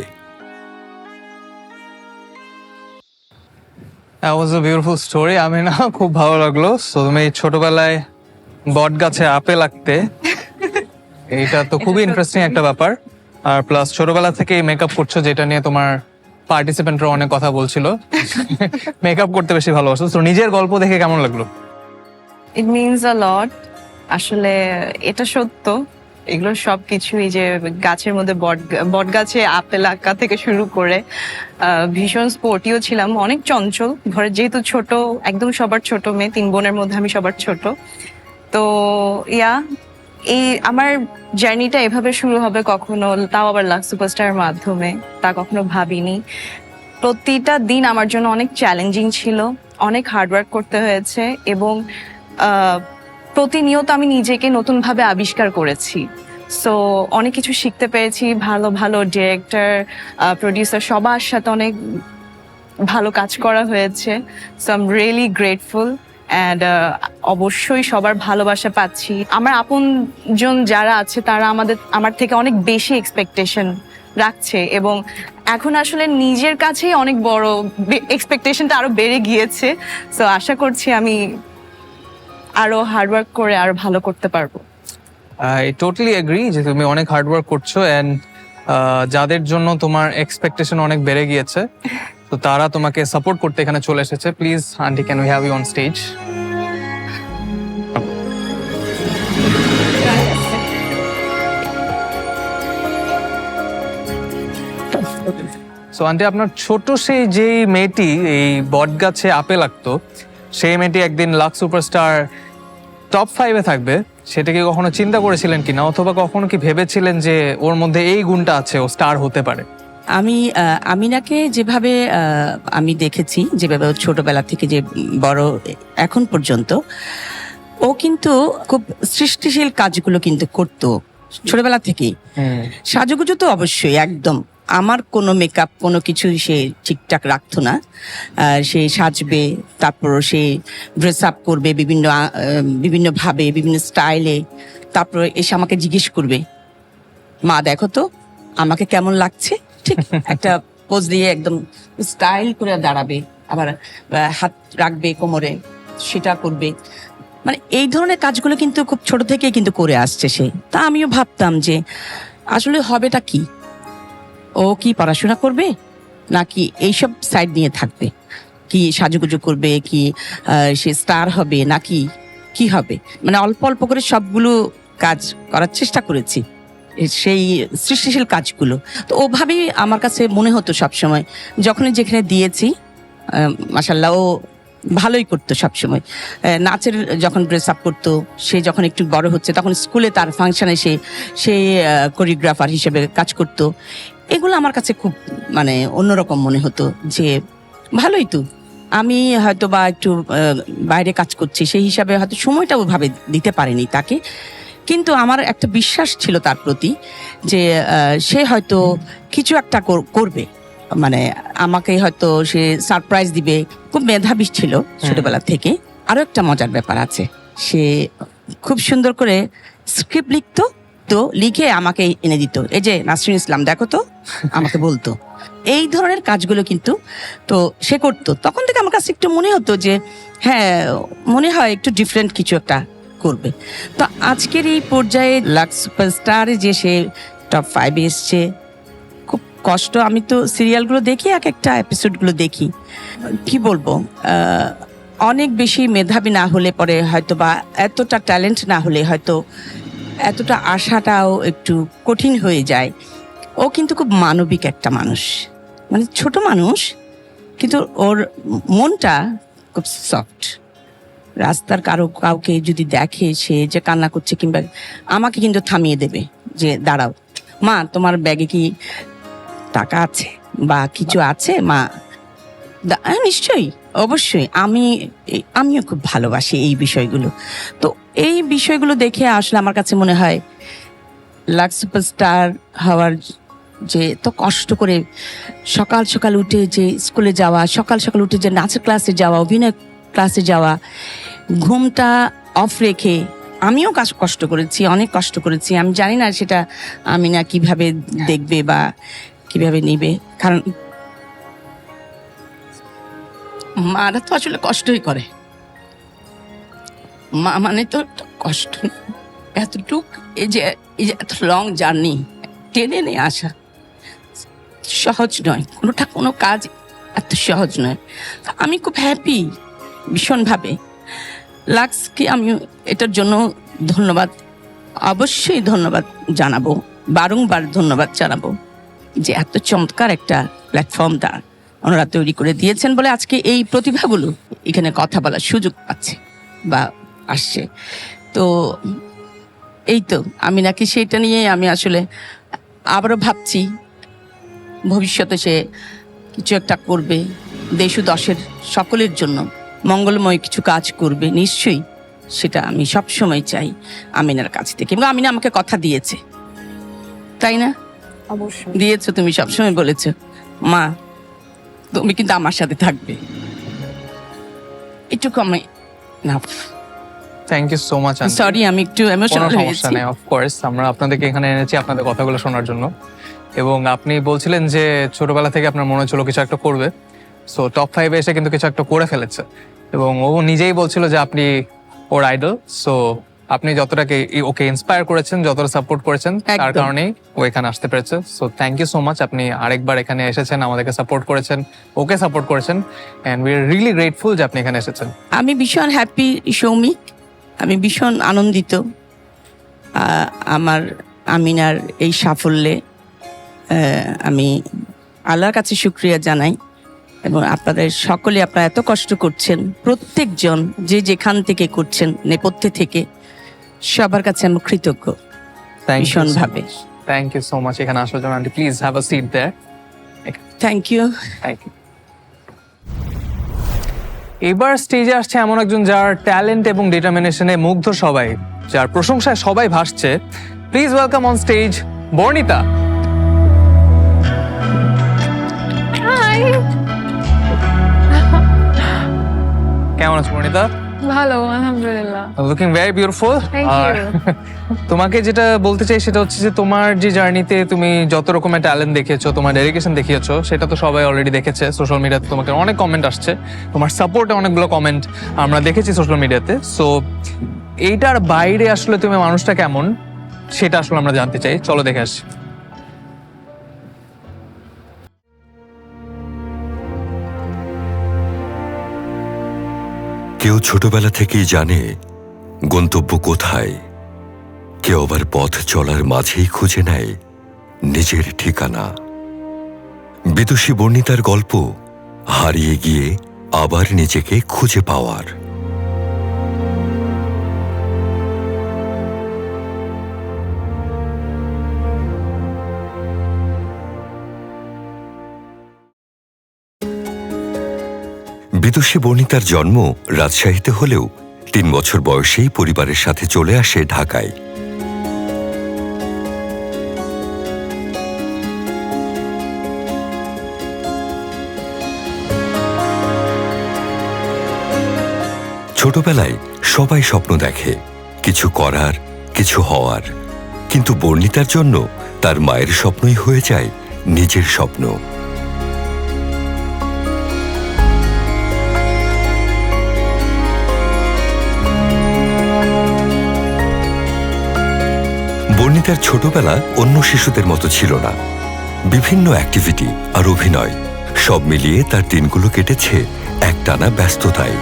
That was a beautiful story. Amina, খুব ভালো লাগলো। সো তুমি ছোটবেলায় বট গাছে আপেল আঁকতে, এইটা তো খুবই ইন্টারেস্টিং একটা ব্যাপার। আর প্লাস ছোটবেলা থেকে মেকআপ করছো, যেটা নিয়ে তোমার পার্টিসিপেন্টরা অনেক কথা বলছিল। মেকআপ করতে বেশি ভালোবাসো। তো নিজের গল্প দেখে কেমন লাগলো? ইট মিনস আ লট। আসলে এটা সত্য, এগুলো সবকিছুই যে গাছের মধ্যে বট গাছে আপেল আঁকা থেকে শুরু করে ভীষণ স্পোর্টিও ছিলাম, অনেক চঞ্চল। ঘরে যেহেতু ছোট, একদম সবার ছোট মেয়ে, 3 বোনের মধ্যে আমি সবার ছোট। তো এই আমার জার্নিটা এভাবে শুরু হবে কখনো, তাও আবার লাক্স সুপারস্টারের মাধ্যমে, তা কখনো ভাবিনি। প্রতিটা দিন আমার জন্য অনেক চ্যালেঞ্জিং ছিল, অনেক হার্ডওয়ার্ক করতে হয়েছে এবং প্রতিনিয়ত আমি নিজেকে নতুনভাবে আবিষ্কার করেছি। সো অনেক কিছু শিখতে পেরেছি, ভালো ভালো ডিরেক্টর, প্রডিউসার সবার সাথে অনেক ভালো কাজ করা হয়েছে। So I am really grateful and অবশ্যই সবার ভালোবাসা পাচ্ছি। আমার আপনজন যারা আছে তারা আমার থেকে অনেক বেশি এক্সপেকটেশন রাখছে এবং এখন আসলে নিজের কাছেই অনেক বড় এক্সপেকটেশনটা আরো বেড়ে গিয়েছে। সো আশা করছি আমি আরো হার্ডওয়ার্ক করে আরো ভালো করতে পারবো। আই টোটালি এগ্রি যে তুমি অনেক হার্ডওয়ার্ক করছো অ্যান্ড যাদের জন্য তোমার এক্সপেকটেশন অনেক বেড়ে গিয়েছে, তো তারা তোমাকে সাপোর্ট করতে এখানে চলে এসেছে। Please aunty, can we have you on stage? So aunty, আপনার ছোট সেই যেই মেয়েটি এই বট গাছে আপেল আঁকতো, সেই মেয়েটি একদিন লাক্স সুপারস্টার টপ 5-এ থাকবে, সেটা কি কখনো চিন্তা করেছিলেন কিনা, অথবা কখনো কি ভেবেছিলেন যে ওর মধ্যে এই গুণটা আছে, ও স্টার হতে পারে? আমি আমিনাকে যেভাবে আমি দেখেছি, যেভাবে ছোটবেলা থেকে যে বড় এখন পর্যন্ত, ও কিন্তু খুব সৃষ্টিশীল কাজগুলো কিন্তু করতো ছোটবেলা থেকেই। সাজুগুজু তো অবশ্যই একদম, আমার কোনো মেকআপ কোনো কিছু সে ঠিকঠাক রাখতো না। সে সাজবে, তারপর সে ড্রেস আপ করবে বিভিন্নভাবে, বিভিন্ন স্টাইলে, তারপর এসে আমাকে জিজ্ঞেস করবে, মা দেখো তো আমাকে কেমন লাগছে, ঠিক একটা পোজ দিয়ে একদম স্টাইল করে দাঁড়াবে, আবার হাত রাখবে কোমরে, সেটা করবে। মানে এই ধরনের কাজগুলো কিন্তু খুব ছোট থেকে কিন্তু করে আসছে সে। তা আমিও ভাবতাম যে আসলে হবেটা কি, ও কি পড়াশোনা করবে নাকি এইসব সাইড নিয়ে থাকবে, কি সাজুগুজু করবে, কি সে স্টার হবে নাকি কি হবে। মানে অল্প অল্প করে সবগুলো কাজ করার চেষ্টা করেছি, সেই সৃষ্টিশীল কাজগুলো। তো ওভাবেই আমার কাছে মনে হতো সবসময়, যখনই যেখানে দিয়েছি মাশাআল্লাহ ও ভালোই করতো সবসময়। নাচের যখন ড্রেস আপ করতো, সে যখন একটু বড় হচ্ছে তখন স্কুলে তার ফাংশনে সে কোরিওগ্রাফার হিসেবে কাজ করতো। এগুলো আমার কাছে খুব মানে অন্যরকম মনে হতো যে ভালোই তো, আমি হয়তো বা একটু বাইরে কাজ করছি, সেই হিসাবে হয়তো সময়টা ওভাবে দিতে পারিনি তাকে, কিন্তু আমার একটা বিশ্বাস ছিল তার প্রতি যে সে হয়তো কিছু একটা করবে, মানে আমাকে হয়তো সে সারপ্রাইজ দিবে, খুব মেধাবী ছিল ছোটবেলা থেকে। আরো একটা মজার ব্যাপার আছে, সে খুব সুন্দর করে স্ক্রিপ্ট লিখতো, তো লিখে আমাকে এনে দিত, এই যে নাসরিন ইসলাম দেখো তো, আমাকে বলতো। এই ধরনের কাজগুলো কিন্তু তো সে করতো। তখন থেকে আমার কাছে একটু মনে হতো যে হ্যাঁ, মনে হয় একটু ডিফারেন্ট কিছু একটা করবে। তো আজকের এই পর্যায়ে লাক্স সুপারস্টারে যে সে টপ 5-এ এসছে, খুব কষ্ট। আমি তো সিরিয়ালগুলো দেখি, এক একটা এপিসোডগুলো দেখি, কি বলবো, অনেক বেশি মেধাবী না হলে পরে হয়তো, বা এতটা ট্যালেন্ট না হলে হয়তো এতটা আশাটাও একটু কঠিন হয়ে যায়। ও কিন্তু খুব মানবিক একটা মানুষ, মানে ছোট মানুষ, কিন্তু ওর মনটা খুব সফট। রাস্তার কাউকে যদি দেখে সে যে কান্না করছে, কিংবা আমাকে কিন্তু থামিয়ে দেবে যে দাঁড়াও মা, তোমার ব্যাগে কি টাকা আছে বা কিছু আছে মা? নিশ্চয়ই, অবশ্যই। আমিও খুব ভালোবাসি এই বিষয়গুলো। তো এই বিষয়গুলো দেখে আসলে আমার কাছে মনে হয় লাক্স সুপারস্টার হওয়ার যে তো কষ্ট করে সকাল সকাল উঠে যে স্কুলে যাওয়া, সকাল সকাল উঠে যে নাচের ক্লাসে যাওয়া, অভিনয় ক্লাসে যাওয়া, ঘুমটা অফ রেখে, আমিও কষ্ট করেছি, অনেক কষ্ট করেছি। আমি জানি না সেটা আমি না কিভাবে দেখবে বা কিভাবে নিবে, কারণ মারা তো আসলে কষ্টই করে। মা মানে তো কষ্ট, এতটুক এই যে এত লং জার্নি টেনে নিয়ে আসা সহজ নয়, কোনো কাজ এত সহজ নয়। আমি খুব হ্যাপি ভীষণভাবে। লাক্সকে আমি এটার জন্য ধন্যবাদ, অবশ্যই ধন্যবাদ জানাবো, বারংবার ধন্যবাদ জানাবো যে এত চমৎকার একটা প্ল্যাটফর্ম ওনারা তৈরি করে দিয়েছেন বলে আজকে এই প্রতিভাগুলো এখানে কথা বলার সুযোগ পাচ্ছে বা আসছে। তো এই তো আমি নাকি সেটা নিয়ে আমি আসলে আবারও ভাবছি ভবিষ্যতে সে কিছু একটা করবে, দেশ ও দশের সকলের জন্য মঙ্গলময় কিছু কাজ করবে নিশ্চয়ই। সেটা আমি সবসময় চাই আমিনার কাছ থেকে। এবং আমিনা আমাকে কথা দিয়েছে, তাই না? অবশ্যই দিয়েছো, তুমি সবসময় বলেছো মা তুমি কিন্তু আমার সাথে থাকবে। এটুকু আমি না, thank you so much. Sorry, আমি একটু ইমোশনাল হয়েছি। অফ কোর্স, আমরা আপনাদেরকে এখানে এনেছি আপনাদের কথাগুলো শোনার জন্য। এবং আপনি বলছিলেন যে ছোটবেলা থেকে আপনার মনে হচ্ছিল কিছু একটা করবে, সো টপ 5-এ এসে কিন্তু কিছু একটা করে ফেলেছে। এবং ও নিজেই বলছিল যে আপনি ওর আইডল, সো আপনি যতটাকে ওকে ইন্সপায়ার করেছেন, যতটা সাপোর্ট করেছেন, তার কারণেই ও এখানে আসতে পেরেছে। So thank you so much. আপনি আরেকবার এখানে এসেছেন, আমাদেরকে সাপোর্ট করেছেন, ওকে সাপোর্ট করেছেন, and we are really grateful যে আপনি এখানে এসেছেন। আমি ভীষণ হ্যাপি সৌমিক, আমি ভীষণ আনন্দিত আমার আমিনার এই সাফল্যে। আমি আল্লাহর কাছে শুকরিয়া জানাই, এবং আপনাদের সকলে আপনারা এত কষ্ট করছেন, প্রত্যেকজন যে যেখান থেকে করছেন, নেপথ্যে থেকে, সবার কাছে আমি কৃতজ্ঞ ভীষণভাবে। থ্যাংক ইউ সো মাচ এখানে আসার জন্য। Aunty please have a seat there. Thank you. Thank you. এবার স্টেজে আসছে এমন একজন যার ট্যালেন্ট এবং ডিটারমিনেশনে মুগ্ধ সবাই, যার প্রশংসায় সবাই ভাসছে। Please welcome on stage Barnita. কেমন আছো বর্ণিতা? ভালো, আলহামদুলিল্লাহ। Looking very beautiful. Thank you. তোমাকে যেটা বলতে চাই সেটা হচ্ছে যে তোমার যে জার্নিতে তুমি যত রকমের ট্যালেন্ট দেখিয়েছো, তোমার ডেডিকেশন দেখিয়েছো, সেটা তো সবাই অলরেডি দেখেছে। সোশ্যাল মিডিয়াতে তোমাকে অনেক কমেন্ট আসছে, তোমার সাপোর্টে অনেকগুলো কমেন্ট আমরা দেখেছি সোশ্যাল মিডিয়াতে। সো এইটার বাইরে আসলে তুমি মানুষটা কেমন সেটা আসলে আমরা জানতে চাই। চলো দেখে আসি। কেউ ছোটবেলা থেকেই জানে গন্তব্য কোথায়, কেউ আবার পথ চলার মাঝেই খুঁজে নেয় নিজের ঠিকানা। বিদুষী বর্ণিতার গল্প হারিয়ে গিয়ে আবার নিজেকে খুঁজে পাওয়ার। বিদুষী বর্ণিতার জন্ম রাজশাহীতে হলেও 3 বছর বয়সেই পরিবারের সাথে চলে আসে ঢাকায়। ছোটবেলায় সবাই স্বপ্ন দেখে কিছু করার, কিছু হওয়ার, কিন্তু বর্ণিতার জন্য তার মায়ের স্বপ্নই হয়ে যায় নিজের স্বপ্ন। বর্ণিতার ছোটবেলা অন্য শিশুদের মতো ছিল না। বিভিন্ন অ্যাক্টিভিটি আর অভিনয় সব মিলিয়ে তার দিনগুলো কেটেছে একটানা ব্যস্ততায়।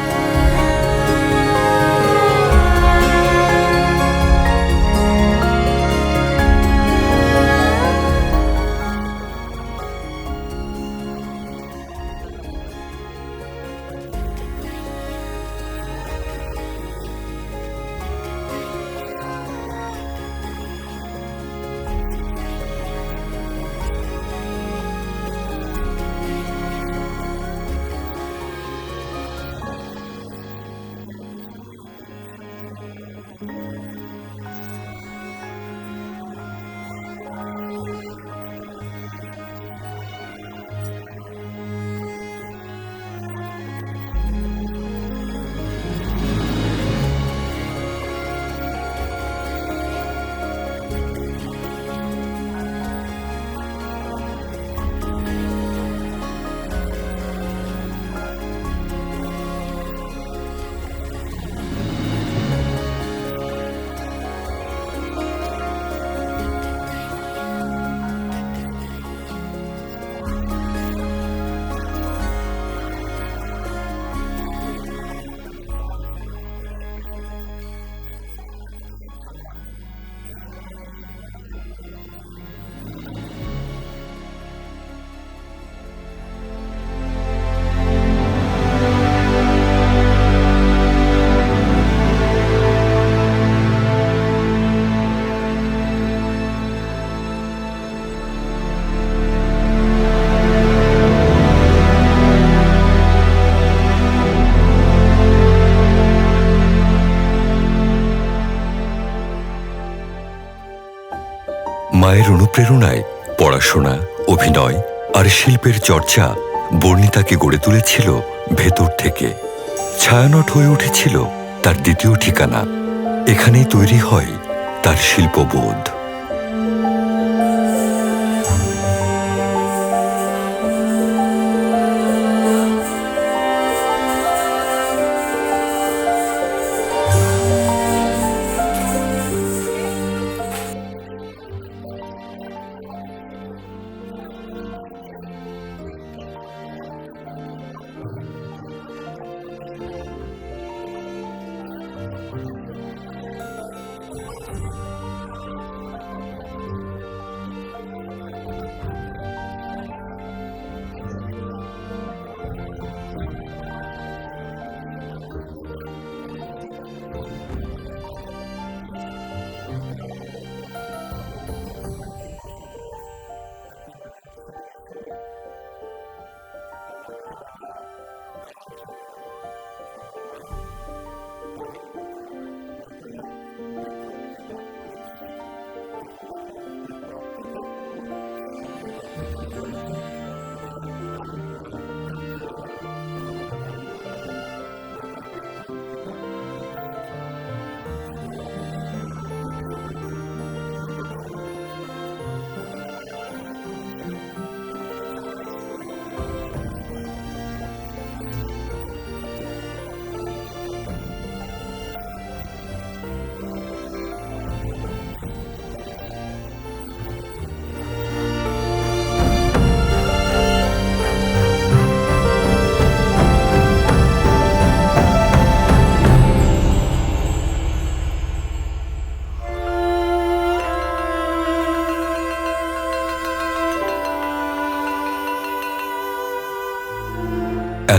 মায়ের অনুপ্রেরণায় পড়াশোনা, অভিনয় আর শিল্পের চর্চা বর্ণিতাকে গড়ে তুলেছিল ভেতর থেকে। ছায়ানট হয়ে উঠেছিল তার দ্বিতীয় ঠিকানা। এখানেই তৈরি হয় তার শিল্পবোধ।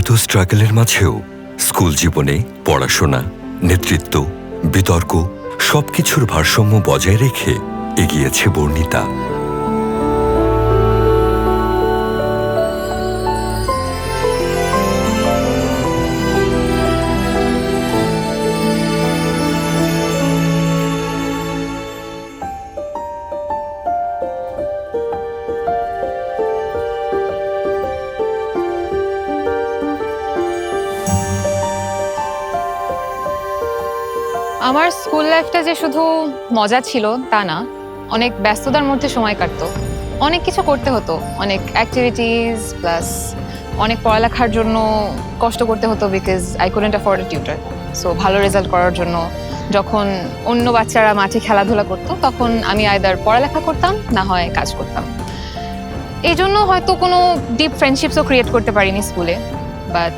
এত স্ট্রাগলের মাঝেও স্কুল জীবনে পড়াশোনা, নেতৃত্ব, বিতর্ক সবকিছুর ভারসাম্য বজায় রেখে এগিয়েছে বর্ণিতা। আমার স্কুল লাইফটা যে শুধু মজা ছিল তা না, অনেক ব্যস্ততার মধ্যে সময় কাটতো, অনেক কিছু করতে হতো, অনেক অ্যাক্টিভিটিস প্লাস অনেক পড়ালেখার জন্য কষ্ট করতে হতো because I couldn't afford a tutor. So ভালো রেজাল্ট করার জন্য যখন অন্য বাচ্চারা মাঠে খেলাধুলা করতো তখন আমি আইদার পড়ালেখা করতাম না হয় কাজ করতাম। এই জন্য হয়তো কোনো ডিপ ফ্রেন্ডশিপসও ক্রিয়েট করতে পারিনি স্কুলে, বাট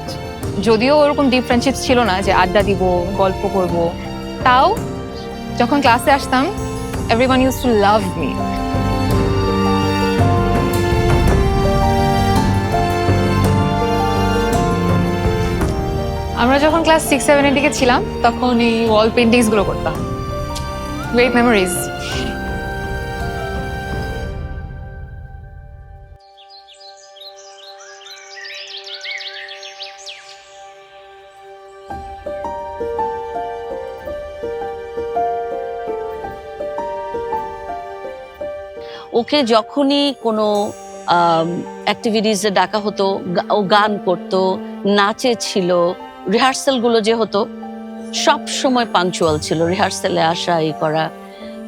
যদিও ওরকম ডিপ ফ্রেন্ডশিপস ছিল না যে আড্ডা দিব গল্প করব, তাও যখন ক্লাসে আসতাম everyone use to love me. আমরা যখন ক্লাস 6-7 এর দিকে ছিলাম তখন এই ওয়াল পেন্টিংস গুলো করতাম। Great memories. ওকে যখনই কোনো অ্যাক্টিভিটিসে ডাকা হতো, ও গান করতো, নাচে ছিল, রিহার্সালগুলো যে হতো সব সময় পাংচুয়াল ছিল, রিহার্সালে আসা এই করা।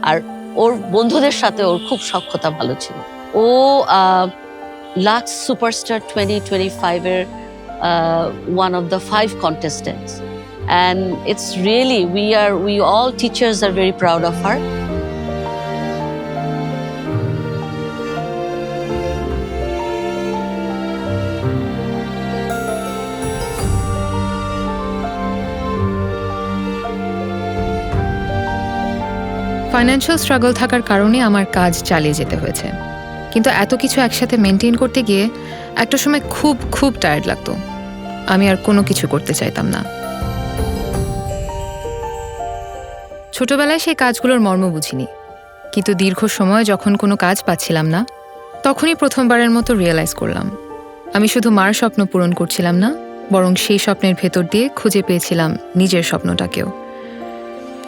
আর ওর বন্ধুদের সাথে ওর খুব সখ্যতা ভালো ছিল। ও লাক্স সুপারস্টার 2025-এর one of the 5 contestants, and it's really we all teachers are very proud of her. Financial struggle থাকার কারণে আমার কাজ চালিয়ে যেতে হয়েছে, কিন্তু এত কিছু একসাথে মেনটেন করতে গিয়ে একটা সময় খুব খুব টায়ার্ড লাগতো। আমি আর কোনো কিছু করতে চাইতাম না। ছোটবেলায় সেই কাজগুলোর মর্ম বুঝিনি, কিন্তু দীর্ঘ সময় যখন কোনো কাজ পাচ্ছিলাম না তখনই প্রথমবারের মতো রিয়েলাইজ করলাম আমি শুধু মার স্বপ্ন পূরণ করছিলাম না, বরং সেই স্বপ্নের ভেতর দিয়ে খুঁজে পেয়েছিলাম নিজের স্বপ্নটাকেও।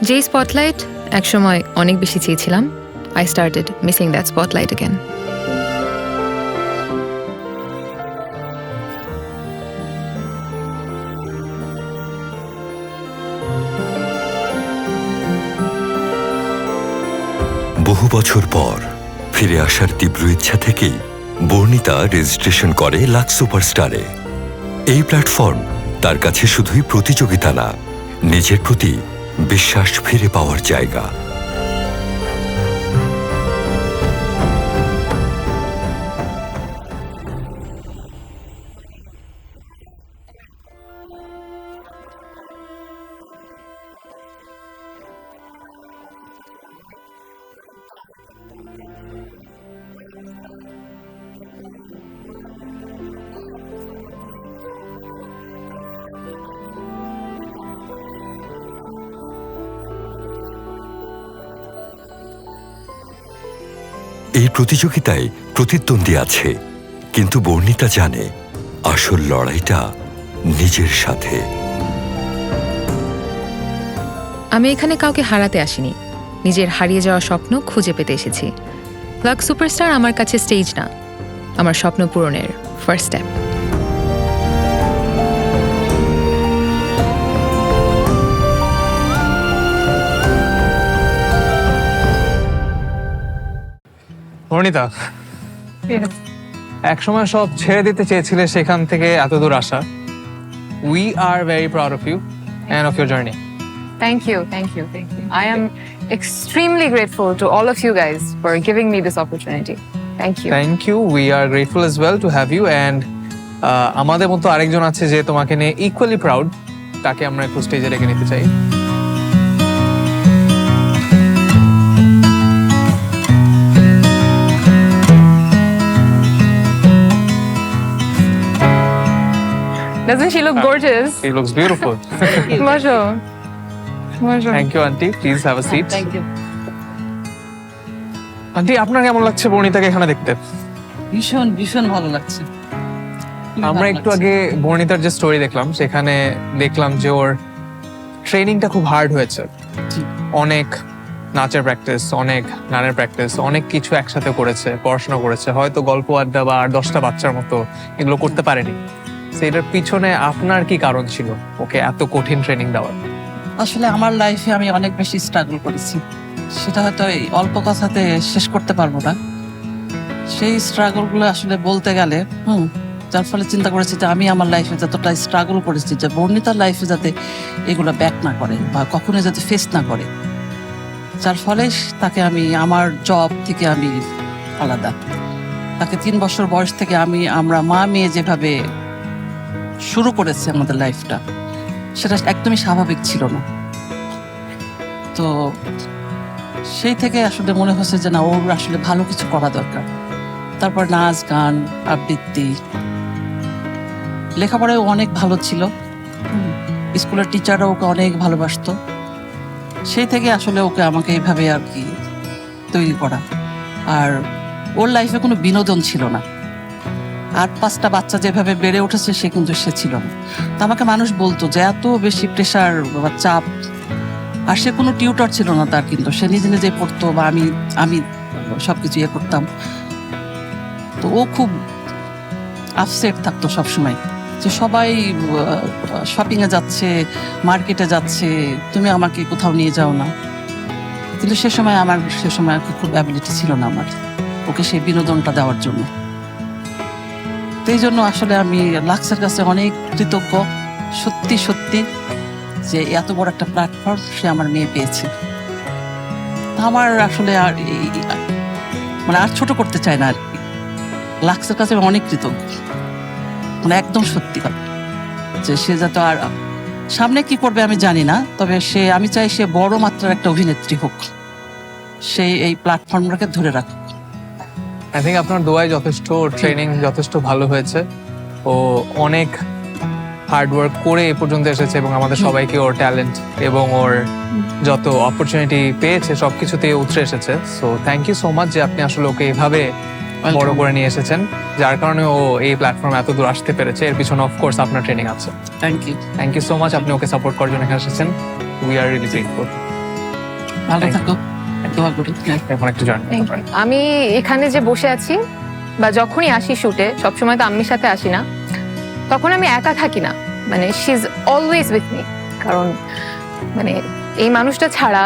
যেই স্পটলাইট একসময় অনেক বেশি চেয়েছিলাম, I started missing that spotlight again. বহু বছর পর ফিরে আসার তীব্র ইচ্ছা থেকেই বর্ণিতা রেজিস্ট্রেশন করে লাক্স সুপারস্টারে। এই প্ল্যাটফর্ম তার কাছে শুধুই প্রতিযোগিতা না, নিজের প্রতি বিশ্বাস ফিরে পাওয়ার জায়গা। এই প্রতিযোগিতায় প্রতিদ্বন্দ্বী আছে, কিন্তু বর্ণিতা জানে আসল লড়াইটা নিজের সাথে। আমি এখানে কাউকে হারাতে আসিনি, নিজের হারিয়ে যাওয়া স্বপ্ন খুঁজে পেতে এসেছি। লাক্স সুপারস্টার আমার কাছে স্টেজ না, আমার স্বপ্ন পূরণের ফার্স্ট স্টেপ। বর্ণিতা, একসময় সব ছেড়ে দিতে চেয়েছিলে, সেখান থেকে এত দূর আসা। We are very proud of you and of your journey. Thank you. I am extremely grateful to all of you guys for giving me this opportunity. Thank you. Thank you. We are grateful as well to have you. And আমাদের মতো আরেকজন আছে যে তোমাকে নিয়ে equally proud, তাকে আমরা একটু স্টেজে রেখে নিতে চাই। Doesn't she look gorgeous? She looks beautiful. Bonjour. Thank you, auntie. Please have a seat. Thank you. Aunty, আপনার কেমন লাগছে বর্ণিতাকে এখানে দেখতে? ভীষণ ভীষণ ভালো লাগছে। আমরা একটু আগে বর্ণিতার যে স্টোরি দেখলাম, সেখানে দেখলাম যে ওর ট্রেনিংটা খুব হার্ড হয়েছে। অনেক নাচের প্র্যাকটিস, অনেক গানের প্র্যাকটিস, অনেক কিছু একসাথে করেছে, পড়াশোনা করেছে। হয়তো গল্প আড্ডা বা 10টা বাচ্চার মতো এগুলো করতে পারেনি। সেটার পিছনে আপনার কি কারণ ছিল ওকে এত কঠিন ট্রেনিং দেওয়ার? আসলে আমার লাইফে আমি অনেক বেশি স্ট্রাগল করেছি, সেটা হয়তো এই অল্প কথাতে শেষ করতে পারবো না। সেই স্ট্রাগলগুলো আসলে বলতে গেলে যার ফলে চিন্তা করেছি যে আমি আমার লাইফে যতটা স্ট্রাগল করেছি, যে বর্ণিতার লাইফে যাতে এগুলো ব্যাক না করে বা কখনো যাতে ফেস না করে, যার ফলে তাকে আমি আমার জব থেকে আমি আলাদা। তাকে 3 বছর বয়স থেকে আমরা মা মেয়ে যেভাবে শুরু করেছি আমাদের লাইফটা, সেটা একদমই স্বাভাবিক ছিল না। তো সেই থেকে আসলে মনে হচ্ছে যে না, ওর আসলে ভালো কিছু করা দরকার। তারপর নাচ গান আবৃত্তি, লেখাপড়ায় অনেক ভালো ছিল, স্কুলের টিচাররা ওকে অনেক ভালোবাসতো। সেই থেকে আসলে ওকে আমাকে এইভাবে আর কি তৈরি করা। আর ওর লাইফে কোনো বিনোদন ছিল না। 8-5টা বাচ্চা যেভাবে বেড়ে উঠেছে সে কিন্তু সে ছিল না। তো আমাকে মানুষ বলতো যে এত বেশি প্রেশার বা চাপ, আর সে কোনো টিউটর ছিল না তার, কিন্তু সে নিজে নিজে পড়তো বা আমি সবকিছু ইয়ে করতাম। তো ও খুব আপসেট থাকতো সবসময় যে সবাই শপিং এ যাচ্ছে, মার্কেটে যাচ্ছে, তুমি আমাকে কোথাও নিয়ে যাও না। কিন্তু সে সময় আর কি খুব অ্যাবিলিটি ছিল না আমার ওকে সেই বিনোদনটা দেওয়ার জন্য। তো এই জন্য আসলে আমি লাক্সের কাছে অনেক কৃতজ্ঞ, সত্যি সত্যি, যে এত বড় একটা প্ল্যাটফর্ম সে আমার মেয়ে পেয়েছে। আমার আসলে আর মানে আর ছোট করতে চাই না আর কি। লাক্সের কাছে আমি অনেক কৃতজ্ঞ, মানে একদম সত্যি কথা, যে সে যাতে আর সামনে কি করবে আমি জানি না, তবে আমি চাই সে বড় মাত্রার একটা অভিনেত্রী হোক, সেই এই প্ল্যাটফর্মটাকে ধরে রাখুক। আই থিঙ্ক আপনার দোয়ায় যথেষ্ট, ট্রেনিং যথেষ্ট ভালো হয়েছে। ও অনেক হার্ড ওয়ার্ক করে এ পর্যন্ত এসেছে এবং আমাদের সবাইকে ওর ট্যালেন্ট এবং ওর যত অপরচুনিটি পেয়েছে সবকিছুতে উতরে এসেছে। So thank you so much যে আপনি আসলে ওকে এভাবে বড় করে নিয়ে এসেছেন, যার কারণে ও এই প্ল্যাটফর্মে এত দূর আসতে পেরেছে। এর পিছনে অফকোর্স আপনার ট্রেনিং আছে। থ্যাংক ইউ সো মাচ, আপনি ওকে সাপোর্ট করার জন্য এখানে এসেছেন। We are really grateful. ভালো থাকো। এখন একটু জানি আমি এখানে যে বসে আছি বা যখনই আসি শুটে, সবসময় তো আম্মির সাথে আসি না, তখন আমি একা থাকি না, মানে she is always with me. কারণ মানে এই মানুষটা ছাড়া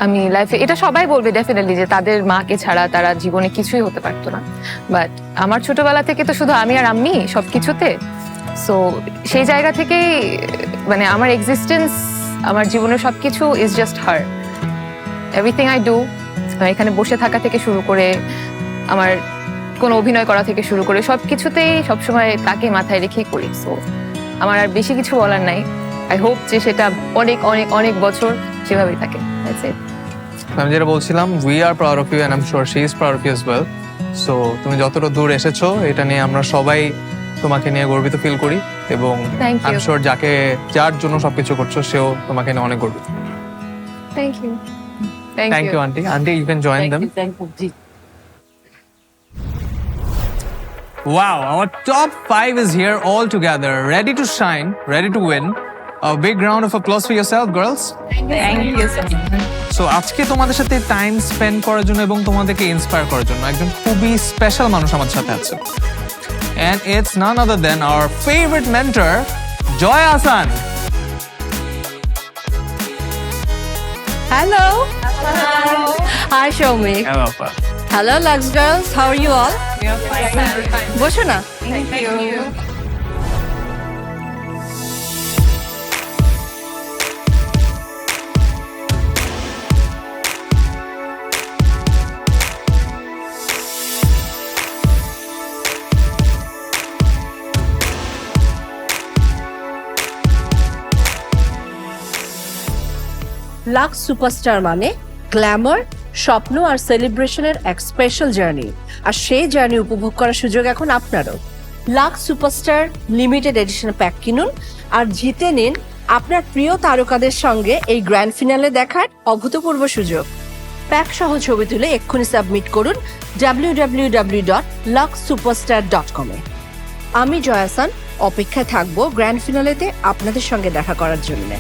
আমি লাইফে, এটা সবাই বলবে ডেফিনেটলি যে তাদের মাকে ছাড়া তারা জীবনে কিছুই হতে পারতো না, বাট আমার ছোটবেলা থেকে তো শুধু আমি আর আম্মি সব কিছুতে। সো সেই জায়গা থেকেই মানে আমার এক্সিস্টেন্স, আমার জীবনের সব কিছু is just her. Everything I do, এখানে বসে থাকা থেকে শুরু করে আমার কোনো অভিনয় করা থেকে শুরু করে সব কিছুতেই সবসময় তাকে মাথায় রেখেই করি। সো আমার আর বেশি কিছু বলার নাই। আই হোপ যে সেটা অনেক অনেক অনেক বছর সেভাবেই থাকে। আমি যেটা বলছিলাম, we are proud of you and I am sure she is proud of you as well. So তুমি যতটা দূর এসেছো এটা নিয়ে আমরা সবাই তোমাকে নিয়ে গর্বিত ফিল করি এবং আই এম শিওর যার জন্য সবকিছু করছো সেও তোমাকে নিয়ে অনেক গর্বিত। Thank you. Thank you, Auntie. Auntie, you can join them. Wow, our top 5 is here all together, ready to shine, ready to win. A big round of applause for yourself, girls. Thank you so much. So, আজকে তোমাদের সাথে time spend করার জন্য এবং তোমাদেরকে inspire করার জন্য একজন খুবই স্পেশাল মানুষ আমাদের সাথে আছে। And it's none other than our favorite mentor, Joy Ahsan. Hello. Hi, Shomik. Hello, Pa. Hello, Lux girls. How are you all? We are fine. বসো না। Thank you. লাক্স সুপারস্টার মানে গ্ল্যামার, স্বপ্ন আর সেলিব্রেশনের এক special journey. আর সেই journey উপভোগ করার সুযোগ এখন আপনারও। Lux superstar limited edition pack কিনুন আর জিতে নিন আপনার প্রিয় তারকাদের সঙ্গে এই গ্র্যান্ড ফিনালে দেখার অভূতপূর্ব সুযোগ। প্যাক সহ ছবি তুলে এক্ষুনি সাবমিট করুন www.luxsuperstar.com এ। আমি জয় আহসান অপেক্ষায় থাকবো গ্র্যান্ড ফিনালেতে আপনাদের সঙ্গে দেখা করার জন্য।